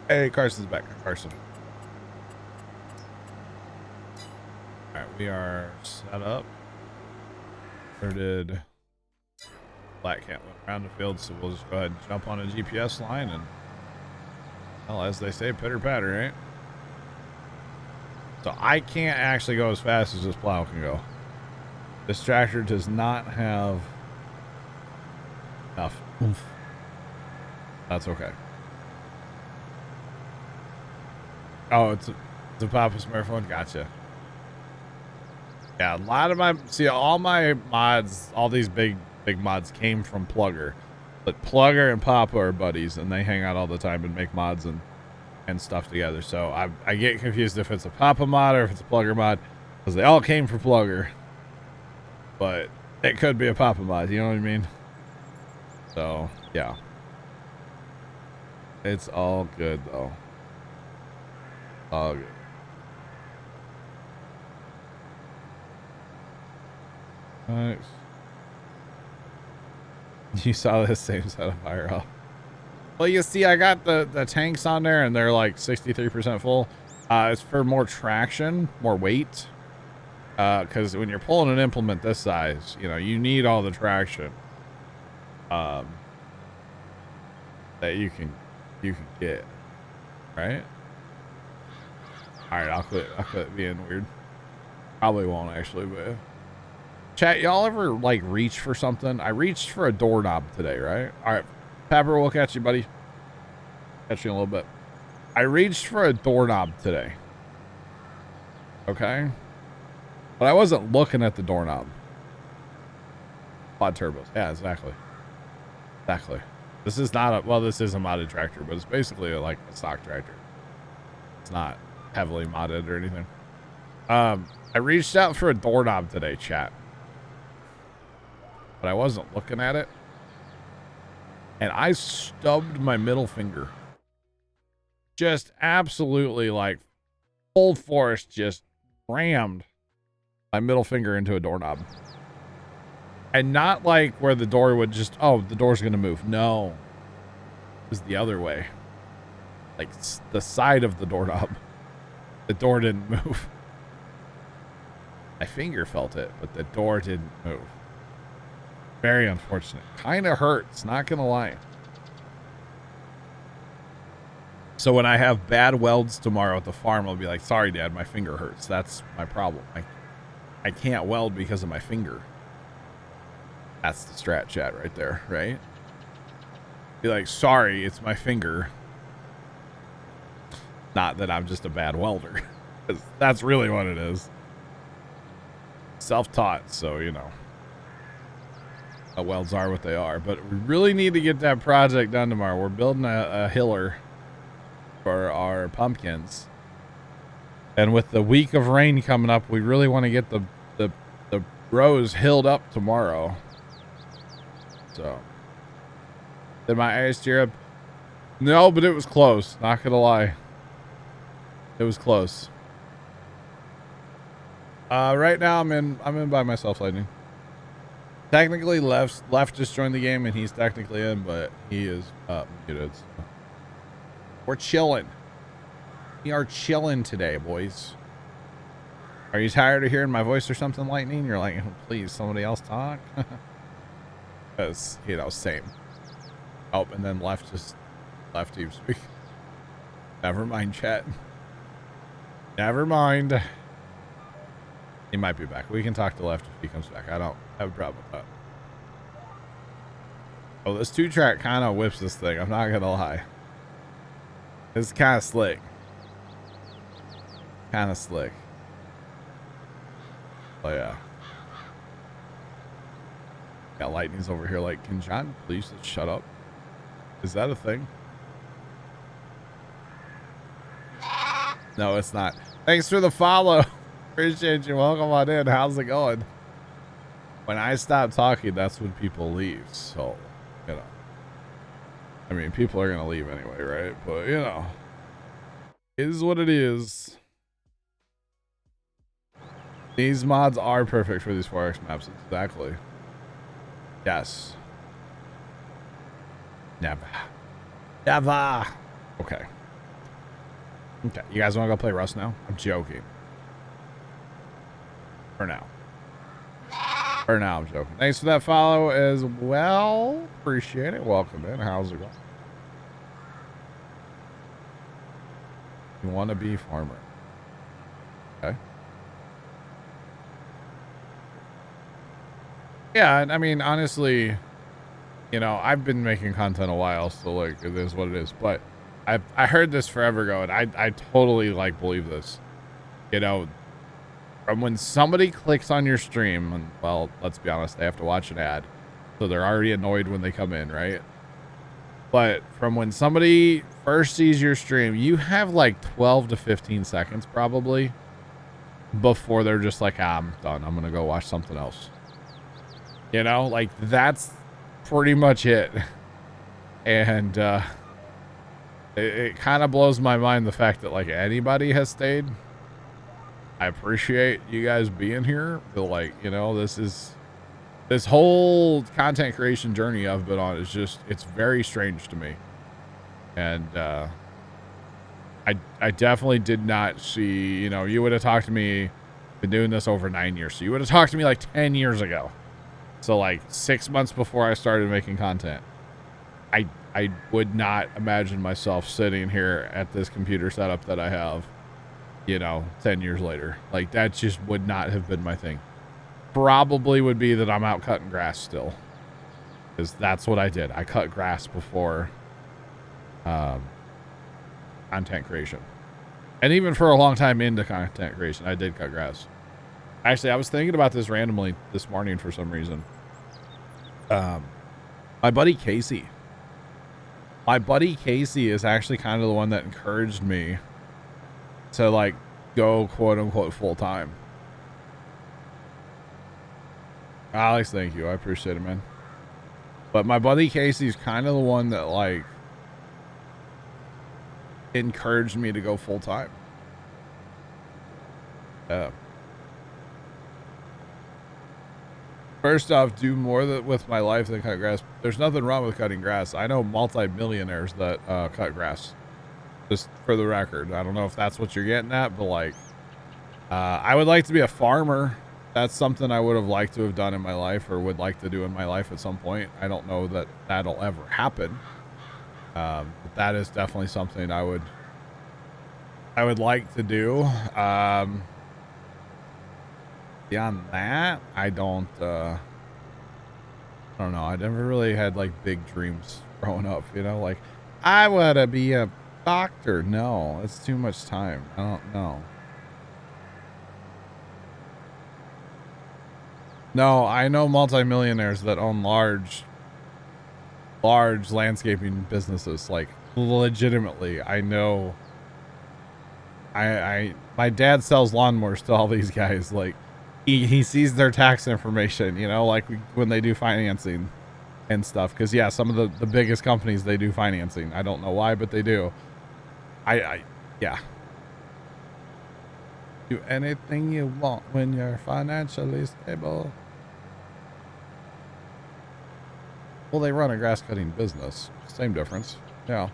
S1: Hey, Carson's back. Carson. Alright, we are set up. Or did... Black Cat went around the field, so we'll just go ahead and jump on a GPS line and, well, as they say, pitter patter, right? So I can't actually go as fast as this plow can go. This tractor does not have enough oomph. That's okay. Oh, it's a Papa Smurf one. Gotcha. Yeah, a lot of all my mods, all these big mods came from Plugger, but Plugger and Papa are buddies and they hang out all the time and make mods and stuff together. So I get confused if it's a Papa mod or if it's a Plugger mod, because they all came from Plugger, but it could be a Papa mod, you know what I mean? So yeah, it's all good though. All good. Nice. You saw this same set of fire off. Well, you see, I got the tanks on there and they're like 63% full. It's for more traction, more weight. Because when you're pulling an implement this size, you know, you need all the traction that you can get, right? All right, I'll quit being weird. Probably won't actually, but. Chat, y'all ever like reach for something? I reached for a doorknob today, right? All right, Pepper, we'll catch you, buddy. Catch you in a little bit. I reached for a doorknob today. Okay, but I wasn't looking at the doorknob. Quad turbos, yeah, exactly. This is not this is a modded tractor, but it's basically like a stock tractor. It's not heavily modded or anything. I reached out for a doorknob today, chat. But I wasn't looking at it, and I stubbed my middle finger. Just absolutely like full force, just rammed my middle finger into a doorknob. And not like where the door would just, oh, the door's gonna move. No, it was the other way, like the side of the doorknob. The door didn't move. My finger felt it, but the door didn't move. Very unfortunate. Kind of hurts, not gonna lie. So when I have bad welds tomorrow at the farm, I'll be like, sorry, Dad, my finger hurts. That's my problem. I can't weld because of my finger. That's the strat chat right there, right? Be like, sorry, it's my finger. Not that I'm just a bad welder. That's really what it is. Self-taught, so, you know. Welds are what they are. But we really need to get that project done tomorrow. We're building a hiller for our pumpkins. And with the week of rain coming up, we really want to get the rows hilled up tomorrow. So. Did my ice tear up? No, but it was close. Not gonna lie. It was close. Right now I'm in by myself, Lightning. Technically left just joined the game and he's technically in, but he is muted. So. We're chilling. We are chilling today, boys. Are you tired of hearing my voice or something, Lightning? You're like, please, somebody else talk. Because, you know, same. Oh, and then left team speak. Never mind, chat. Never mind. He might be back. We can talk to left if he comes back. I don't have a problem with that. Oh, this 2-track kind of whips this thing. I'm not gonna lie. It's kind of slick. Kind of slick. Oh yeah. Got Lightning's over here like, can John please just shut up? Is that a thing? No, it's not. Thanks for the follow. Appreciate you. Welcome on in. How's it going? When I stop talking, that's when people leave. So, you know. I mean, people are going to leave anyway, right? But, you know. It is what it is. These mods are perfect for these 4X maps. Exactly. Yes. Never. Never. Okay. Okay. You guys want to go play Rust now? I'm joking. For now. For now, I'm joking. Thanks for that follow as well. Appreciate it. Welcome in. How's it going? You want to be farmer. Okay. Yeah, and I mean, honestly, you know, I've been making content a while, so like, it is what it is. But I heard this forever ago, and I totally like believe this. You know, from when somebody clicks on your stream, and well, let's be honest, they have to watch an ad, so they're already annoyed when they come in, right? But from when somebody first sees your stream, you have like 12 to 15 seconds probably before they're just like, ah, I'm done. I'm gonna go watch something else. You know, like that's pretty much it. And it kind of blows my mind the fact that like anybody has stayed. I appreciate you guys being here, but like, you know, this whole content creation journey I've been on is just, it's very strange to me. And I definitely did not see, you know, you would have talked to me, been doing this over 9 years, so you would have talked to me like 10 years ago. So like 6 months before I started making content, I would not imagine myself sitting here at this computer setup that I have, you know, 10 years later. Like that just would not have been my thing. Probably would be that I'm out cutting grass still, because that's what I did. I cut grass before content creation, and even for a long time into content creation, I did cut grass. Actually, I was thinking about this randomly this morning for some reason. My buddy Casey is actually kind of the one that encouraged me to like go quote unquote full time. Alex, thank you. I appreciate it, man. But my buddy Casey's kind of the one that like encouraged me to go full time. Yeah. First off, do more with my life than cut grass. There's nothing wrong with cutting grass. I know multi-millionaires that cut grass. Just for the record. I don't know if that's what you're getting at, but like, I would like to be a farmer that's something I would have liked to have done in my life, or would like to do in my life at some point. I don't know that that'll ever happen. But that is definitely something I would like to do. Beyond that, I don't know. I never really had like big dreams growing up, you know, like I want to be a doctor. No, it's too much time. I don't know. No, I know multimillionaires that own large landscaping businesses, like legitimately. I know. My dad sells lawnmowers to all these guys. Like he sees their tax information, you know, like when they do financing and stuff. Because yeah, some of the biggest companies, they do financing. I don't know why, but they do. Yeah. Do anything you want when you're financially stable. Well, they run a grass cutting business. Same difference. Yeah.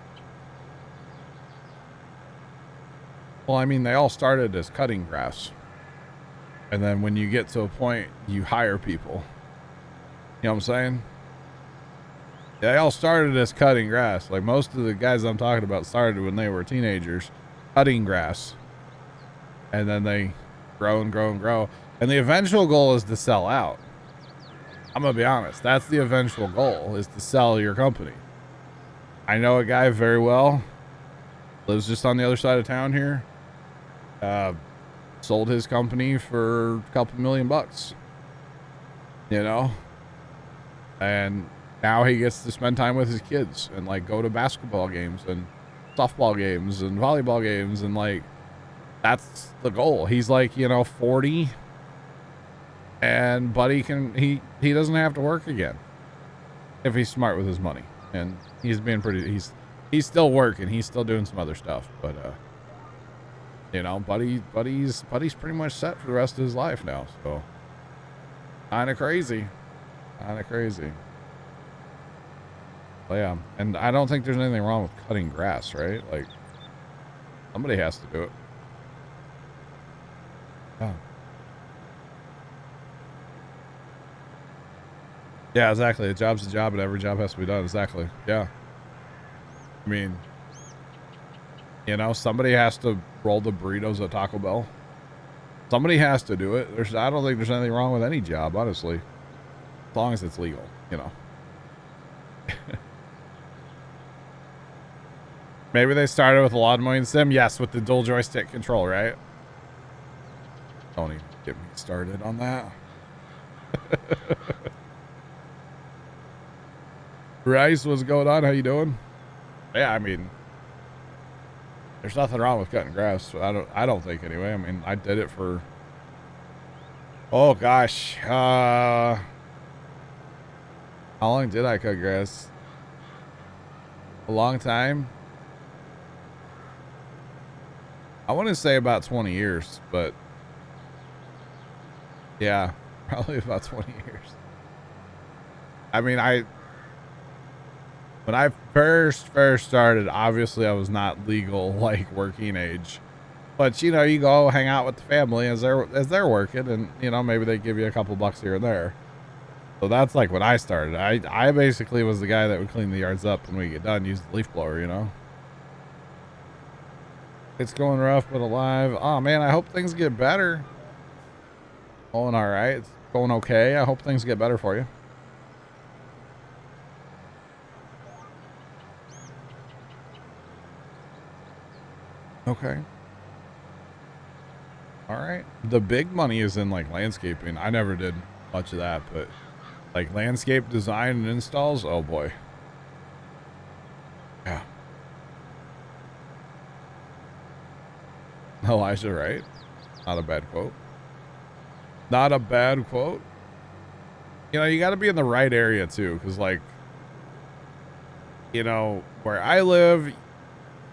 S1: Well, I mean, they all started as cutting grass. And then when you get to a point, you hire people. You know what I'm saying? They all started as cutting grass. Like most of the guys I'm talking about started when they were teenagers, cutting grass. And then they grow and grow and grow. And the eventual goal is to sell out. I'm going to be honest. That's the eventual goal, is to sell your company. I know a guy very well. Lives just on the other side of town here. Sold his company for a couple $1 million, you know? And now he gets to spend time with his kids and like go to basketball games and softball games and volleyball games. And like, that's the goal. He's like, you know, 40, and buddy he doesn't have to work again if he's smart with his money. And he's being he's still working. He's still doing some other stuff, but you know, buddy's pretty much set for the rest of his life now. So kind of crazy. But yeah, and I don't think there's anything wrong with cutting grass, right? Like somebody has to do it. Yeah. Yeah, exactly. A job's a job, and every job has to be done. Exactly. Yeah. I mean, you know, somebody has to roll the burritos at Taco Bell. Somebody has to do it. I don't think there's anything wrong with any job, honestly, as long as it's legal, you know. Maybe they started with a lawn mowing sim. Yes, with the dual joystick control, right? Don't even get me started on that. Rice, what's going on? How you doing? Yeah, I mean, there's nothing wrong with cutting grass. I don't think anyway. I mean, I did it for, oh gosh, how long did I cut grass? A long time. I want to say about 20 years, but yeah, probably about 20 years. I mean, when I first started, obviously I was not legal, like working age, but you know, you go hang out with the family as they're working, and you know, maybe they give you a couple bucks here and there. So that's like when I started. I basically was the guy that would clean the yards up when we get done, use the leaf blower, you know. It's going rough, but alive. Oh man, I hope things get better. Going all right. It's going okay. I hope things get better for you. Okay. All right. The big money is in like landscaping. I never did much of that, but like landscape design and installs. Oh boy. Yeah. Elijah, right? Not a bad quote. Not a bad quote. You know, you got to be in the right area too, because like, you know, where I live,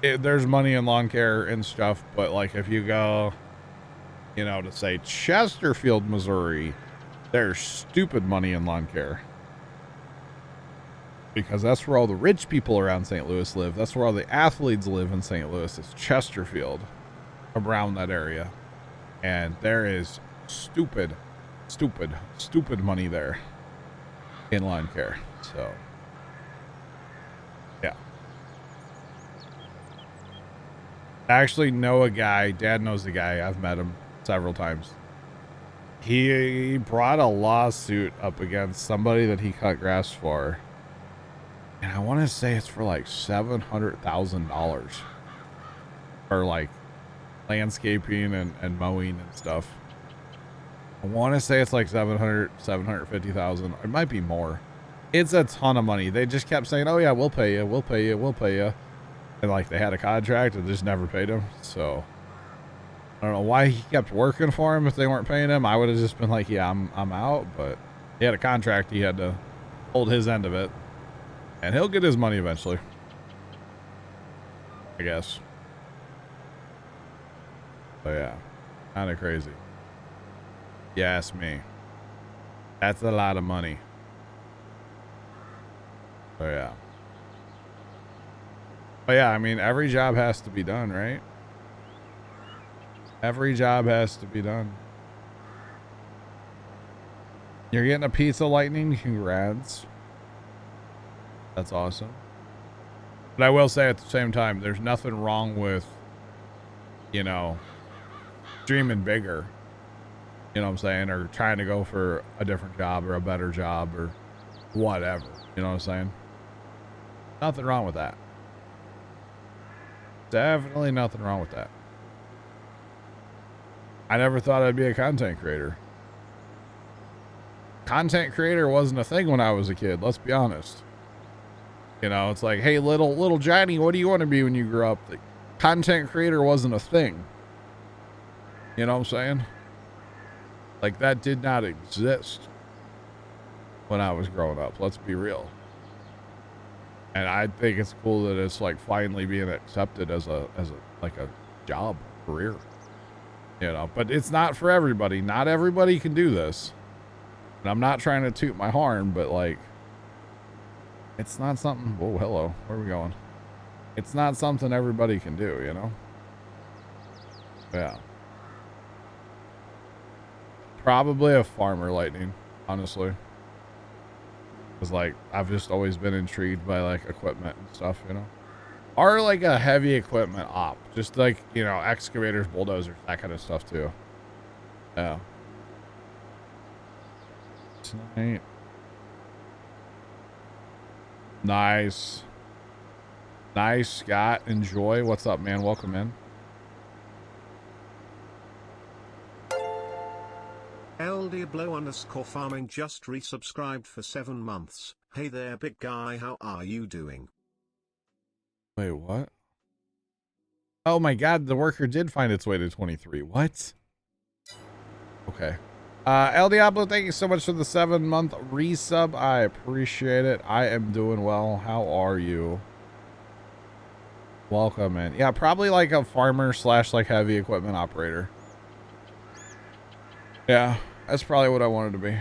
S1: there's money in lawn care and stuff, but like if you go, you know, to say Chesterfield, Missouri, there's stupid money in lawn care, because that's where all the rich people around St. Louis live. That's where all the athletes live in St. Louis. It's Chesterfield, around that area, and there is stupid stupid money there in lawn care. So, yeah. I actually know a guy. Dad knows the guy. I've met him several times. He brought a lawsuit up against somebody that he cut grass for. And I want to say it's for like $700,000 for like landscaping and mowing and stuff. I want to say it's like 750,000. It might be more. It's a ton of money. They just kept saying, oh yeah, we'll pay you. We'll pay you. We'll pay you. And like they had a contract and just never paid him. So I don't know why he kept working for him if they weren't paying him. I would have just been like, yeah, I'm out. But he had a contract. He had to hold his end of it. And he'll get his money eventually, I guess. But yeah, kind of crazy. You ask me. That's a lot of money. So yeah. But yeah, I mean, every job has to be done, right? Every job has to be done. You're getting a pizza, Lightning. Congrats. That's awesome. But I will say at the same time, there's nothing wrong with, you know, dreaming bigger. You know what I'm saying? Or trying to go for a different job or a better job or whatever. You know what I'm saying? Nothing wrong with that. Definitely nothing wrong with that. I never thought I'd be a content creator. Content creator wasn't a thing when I was a kid. Let's be honest. You know, it's like, hey, little Johnny, what do you want to be when you grow up? The content creator wasn't a thing. You know what I'm saying? Like, that did not exist when I was growing up. Let's be real. And I think it's cool that it's like finally being accepted as a job, career. You know, but it's not for everybody. Not everybody can do this. And I'm not trying to toot my horn, but like, it's not something. Whoa, hello. Where are we going? It's not something everybody can do, you know? Yeah. Probably a farmer, Lightning, honestly. Because, like, I've just always been intrigued by, like, equipment and stuff, you know? Or, like, a heavy equipment op. Just, like, you know, excavators, bulldozers, that kind of stuff, too. Yeah. Tonight. Nice. Nice, Scott. Enjoy. What's up, man? Welcome in.
S2: LDBlow_farming just resubscribed for 7 months. Hey there, big guy. How are you doing?
S1: Wait, what? Oh my god, the worker did find its way to 23. What? Okay. El Diablo, thank you so much for the 7-month resub. I appreciate it. I am doing well. How are you? Welcome in. Yeah, probably like a farmer / like heavy equipment operator. Yeah, that's probably what I wanted to be.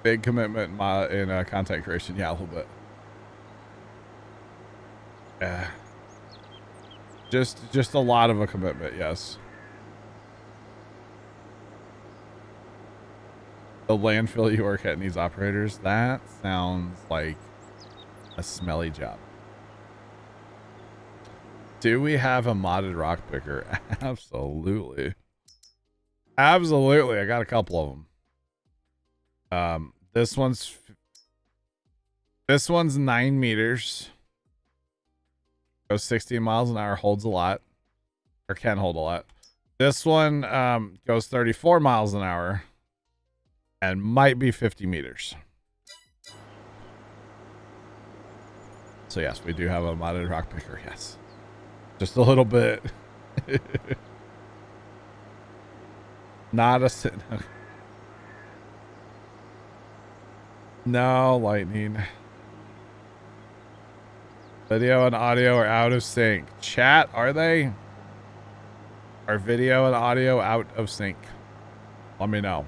S1: Big commitment in content creation. Yeah, a little bit. Yeah. Just a lot of a commitment, yes. The landfill you work at needs operators. That sounds like a smelly job. Do we have a modded rock picker? Absolutely. Absolutely. I got a couple of them. This one's 9 meters. Goes 16 miles an hour, holds a lot. Or can hold a lot. This one goes 34 miles an hour. And might be 50 meters. So yes, we do have a modded rock picker, yes. Just a little bit. Not a... No, Lightning. Video and audio are out of sync. Chat, are they? Are video and audio out of sync? Let me know.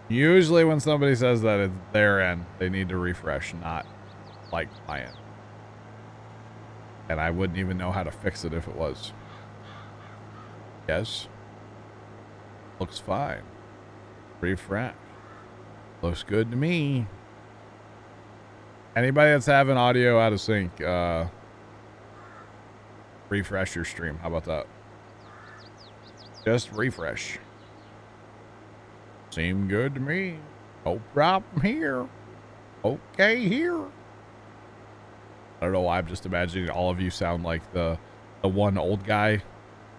S1: Usually when somebody says that it's their end, they need to refresh, not like my end. And I wouldn't even know how to fix it if it was. Yes. Looks fine. Refresh. Looks good to me. Anybody that's having audio out of sync, refresh your stream. How about that? Just refresh. Seemed good to me. No problem here. Okay here. I don't know why I'm just imagining all of you sound like the one old guy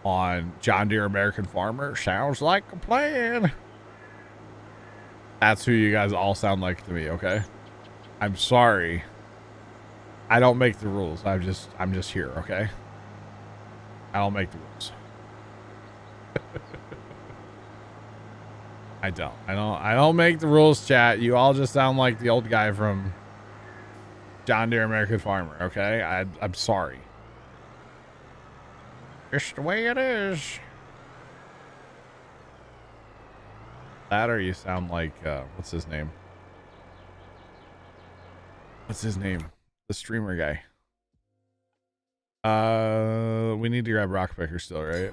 S1: on John Deere American Farmer. Sounds like a plan. That's who you guys all sound like to me, okay? I'm sorry. I don't make the rules. I'm just here, okay? I don't make the rules. I don't make the rules, chat. You all just sound like the old guy from John Deere American Farmer, okay? I'm sorry. Just the way it is. That or you sound like, what's his name? What's his name? The streamer guy. We need to grab rock picker still, right?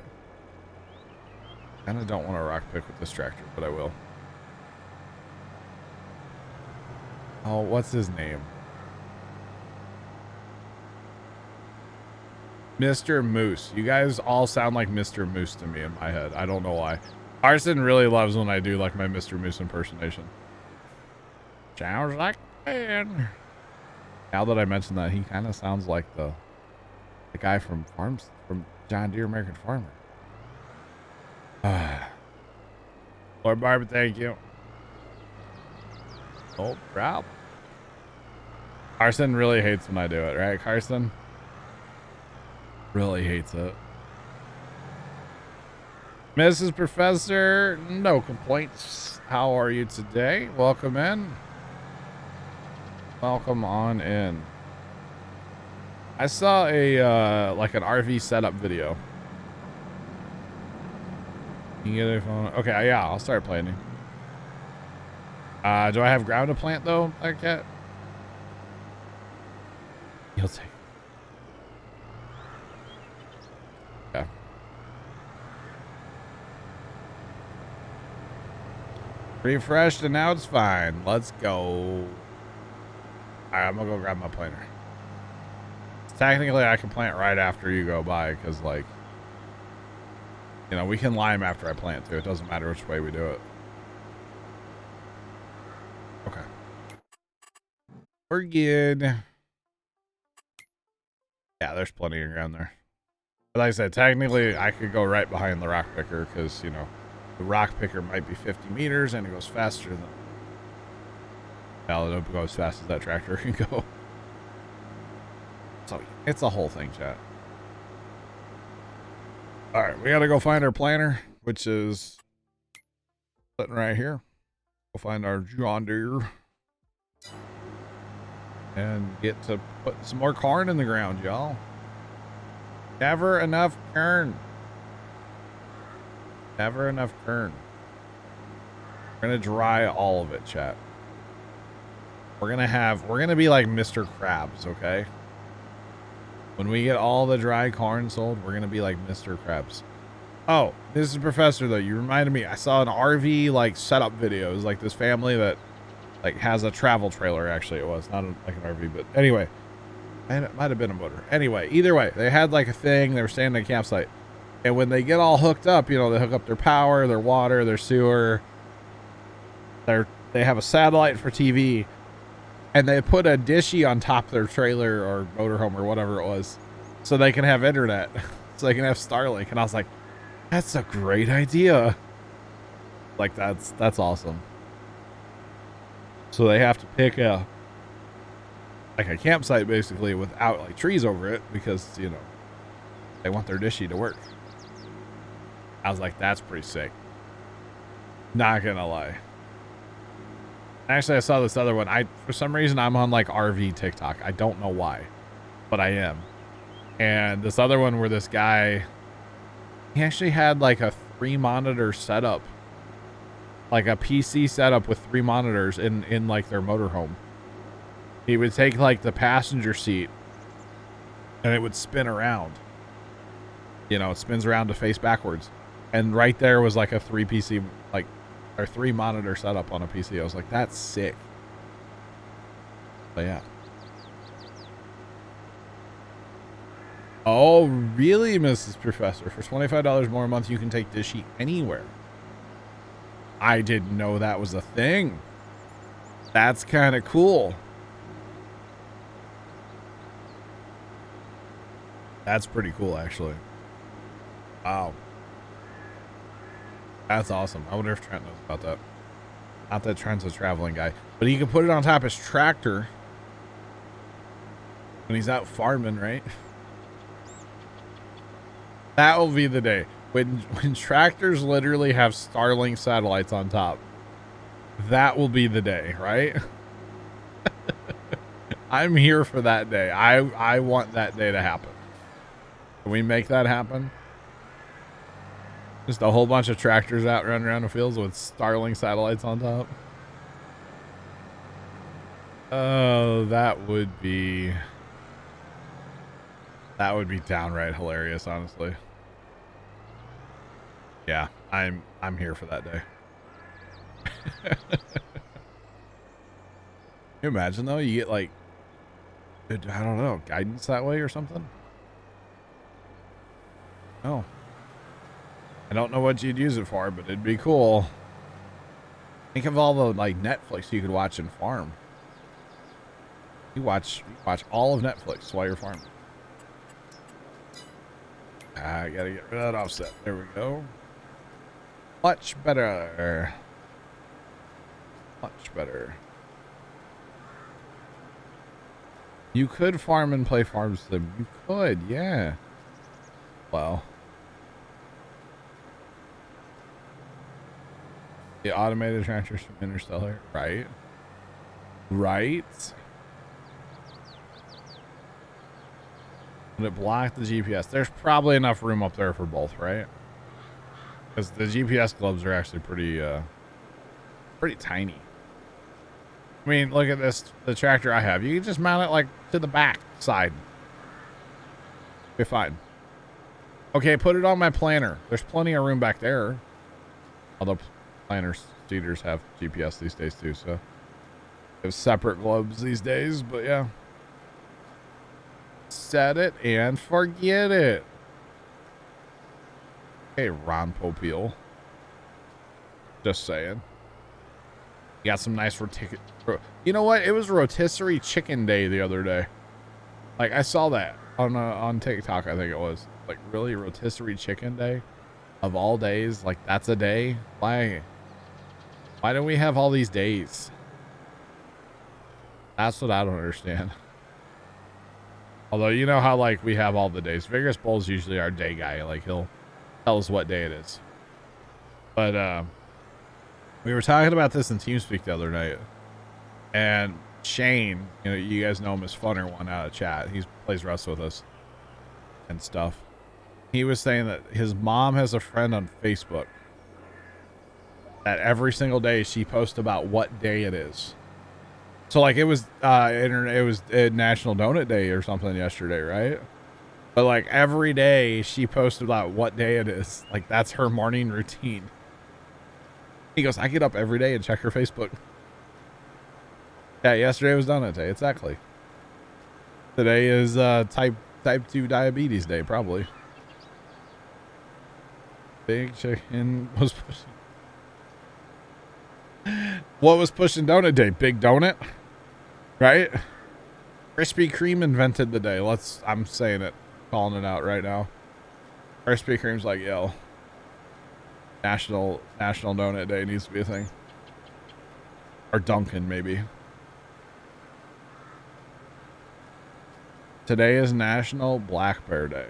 S1: Kinda don't want to rock pick with this tractor, but I will. Oh, what's his name? Mr. Moose. You guys all sound like Mr. Moose to me in my head. I don't know why. Arson really loves when I do like my Mr. Moose impersonation. Sounds like man. Now that I mentioned that, he kind of sounds like the guy from John Deere American Farmer. Lord Barber, thank you. No problem. Carson really hates when I do it, right, Carson? Really hates it. Mrs. Professor, no complaints. How are you today? Welcome in. Welcome on in. I saw a like an RV setup video. You can get a phone. Okay, yeah, I'll start planting. Do I have ground to plant though, cat? You'll take. Yeah. Refreshed and now it's fine. Let's go. All right, I'm gonna go grab my planter. Technically, I can plant right after you go by because, like, you know, we can lime after I plant too. It doesn't matter which way we do it. Okay. We're good. Yeah, there's plenty of ground there. But like I said, technically, I could go right behind the rock picker because, you know, the rock picker might be 50 meters and it goes faster than... Well, it don't go as fast as that tractor can go. So, it's a whole thing, chat. Alright, we gotta go find our planter, which is sitting right here. Go find our John Deere. And get to put some more corn in the ground, y'all. Never enough corn. Never enough corn. We're gonna dry all of it, chat. We're gonna be like Mr. Krabs, okay? When we get all the dry corn sold, we're gonna be like Mr. Krabs. Oh, this is Professor though. You reminded me. I saw an RV like setup video. It was like this family that like has a travel trailer. Actually, it was not like an RV, but anyway, it might have been a motor. Anyway, either way, they had like a thing. They were staying at a campsite, and when they get all hooked up, you know, they hook up their power, their water, their sewer. They have a satellite for TV. And they put a dishy on top of their trailer or motorhome or whatever it was so they can have internet, so they can have Starlink. And I was like, that's a great idea. Like, that's awesome. So they have to pick a campsite basically without like trees over it because, you know, they want their dishy to work. I was like, that's pretty sick. Not gonna lie. Actually, I saw this other one. For some reason, I'm on like RV TikTok. I don't know why, but I am. And this other one where this guy, he actually had like a 3-monitor setup, like a PC setup with 3 monitors in like their motorhome. He would take like the passenger seat and it would spin around. You know, it spins around to face backwards. And right there was like a 3 PC, like, or 3 monitor setup on a PC. I was like, that's sick. But yeah. Oh, really, Mrs. Professor? For $25 more a month, you can take this sheet anywhere. I didn't know that was a thing. That's kind of cool. That's pretty cool, actually. Wow. That's awesome. I wonder if Trent knows about that. Not that Trent's a traveling guy, but he can put it on top of his tractor when he's out farming, right? That will be the day when tractors literally have Starlink satellites on top. That will be the day, right? I'm here for that day. I want that day to happen. Can we make that happen? Just a whole bunch of tractors out running around the fields with Starlink satellites on top. Oh, that would be downright hilarious, honestly. Yeah, I'm here for that day. Can you imagine though? You get like, I don't know, guidance that way or something? Oh. I don't know what you'd use it for, but it'd be cool. Think of all the like Netflix you could watch and farm. You watch all of Netflix while you're farming. I gotta get rid of that offset. There we go. Much better. Much better. You could farm and play Farm Sim. You could, yeah. Well. The automated tractors from Interstellar. Right. Right. Would it block the GPS? There's probably enough room up there for both, right? Because the GPS globes are actually pretty tiny. I mean, look at this, the tractor I have. You can just mount it like to the back side. Be fine. Okay, put it on my planter. There's plenty of room back there. Although planters, seeders have GPS these days too, so they have separate globes these days, but yeah. Set it and forget it. Hey, Ron Popeil. Just saying. You got some nice you know what? It was rotisserie chicken day the other day. Like I saw that on TikTok, I think it was. Like really, rotisserie chicken day of all days? Like that's a day? Why don't we have all these days? That's what I don't understand. Although you know how like we have all the days. Vigorous Bull's usually our day guy. Like he'll tell us what day it is. But we were talking about this in TeamSpeak the other night, and Shane, you know, you guys know him as Funner One out of chat. He plays Rust with us and stuff. He was saying that his mom has a friend on Facebook that every single day she posts about what day it is. So like it was National Donut Day or something yesterday, right? But like every day she posts about what day it is. Like that's her morning routine. He goes, I get up every day and check her Facebook. Yeah, yesterday was Donut Day, exactly. Today is type 2 diabetes day, probably. Big Chicken was pushing. What was pushing Donut Day? Big Donut? Right? Krispy Kreme invented the day. I'm saying it. Calling it out right now. Krispy Kreme's like, yo. National Donut Day needs to be a thing. Or Dunkin', maybe. Today is National Black Bear Day.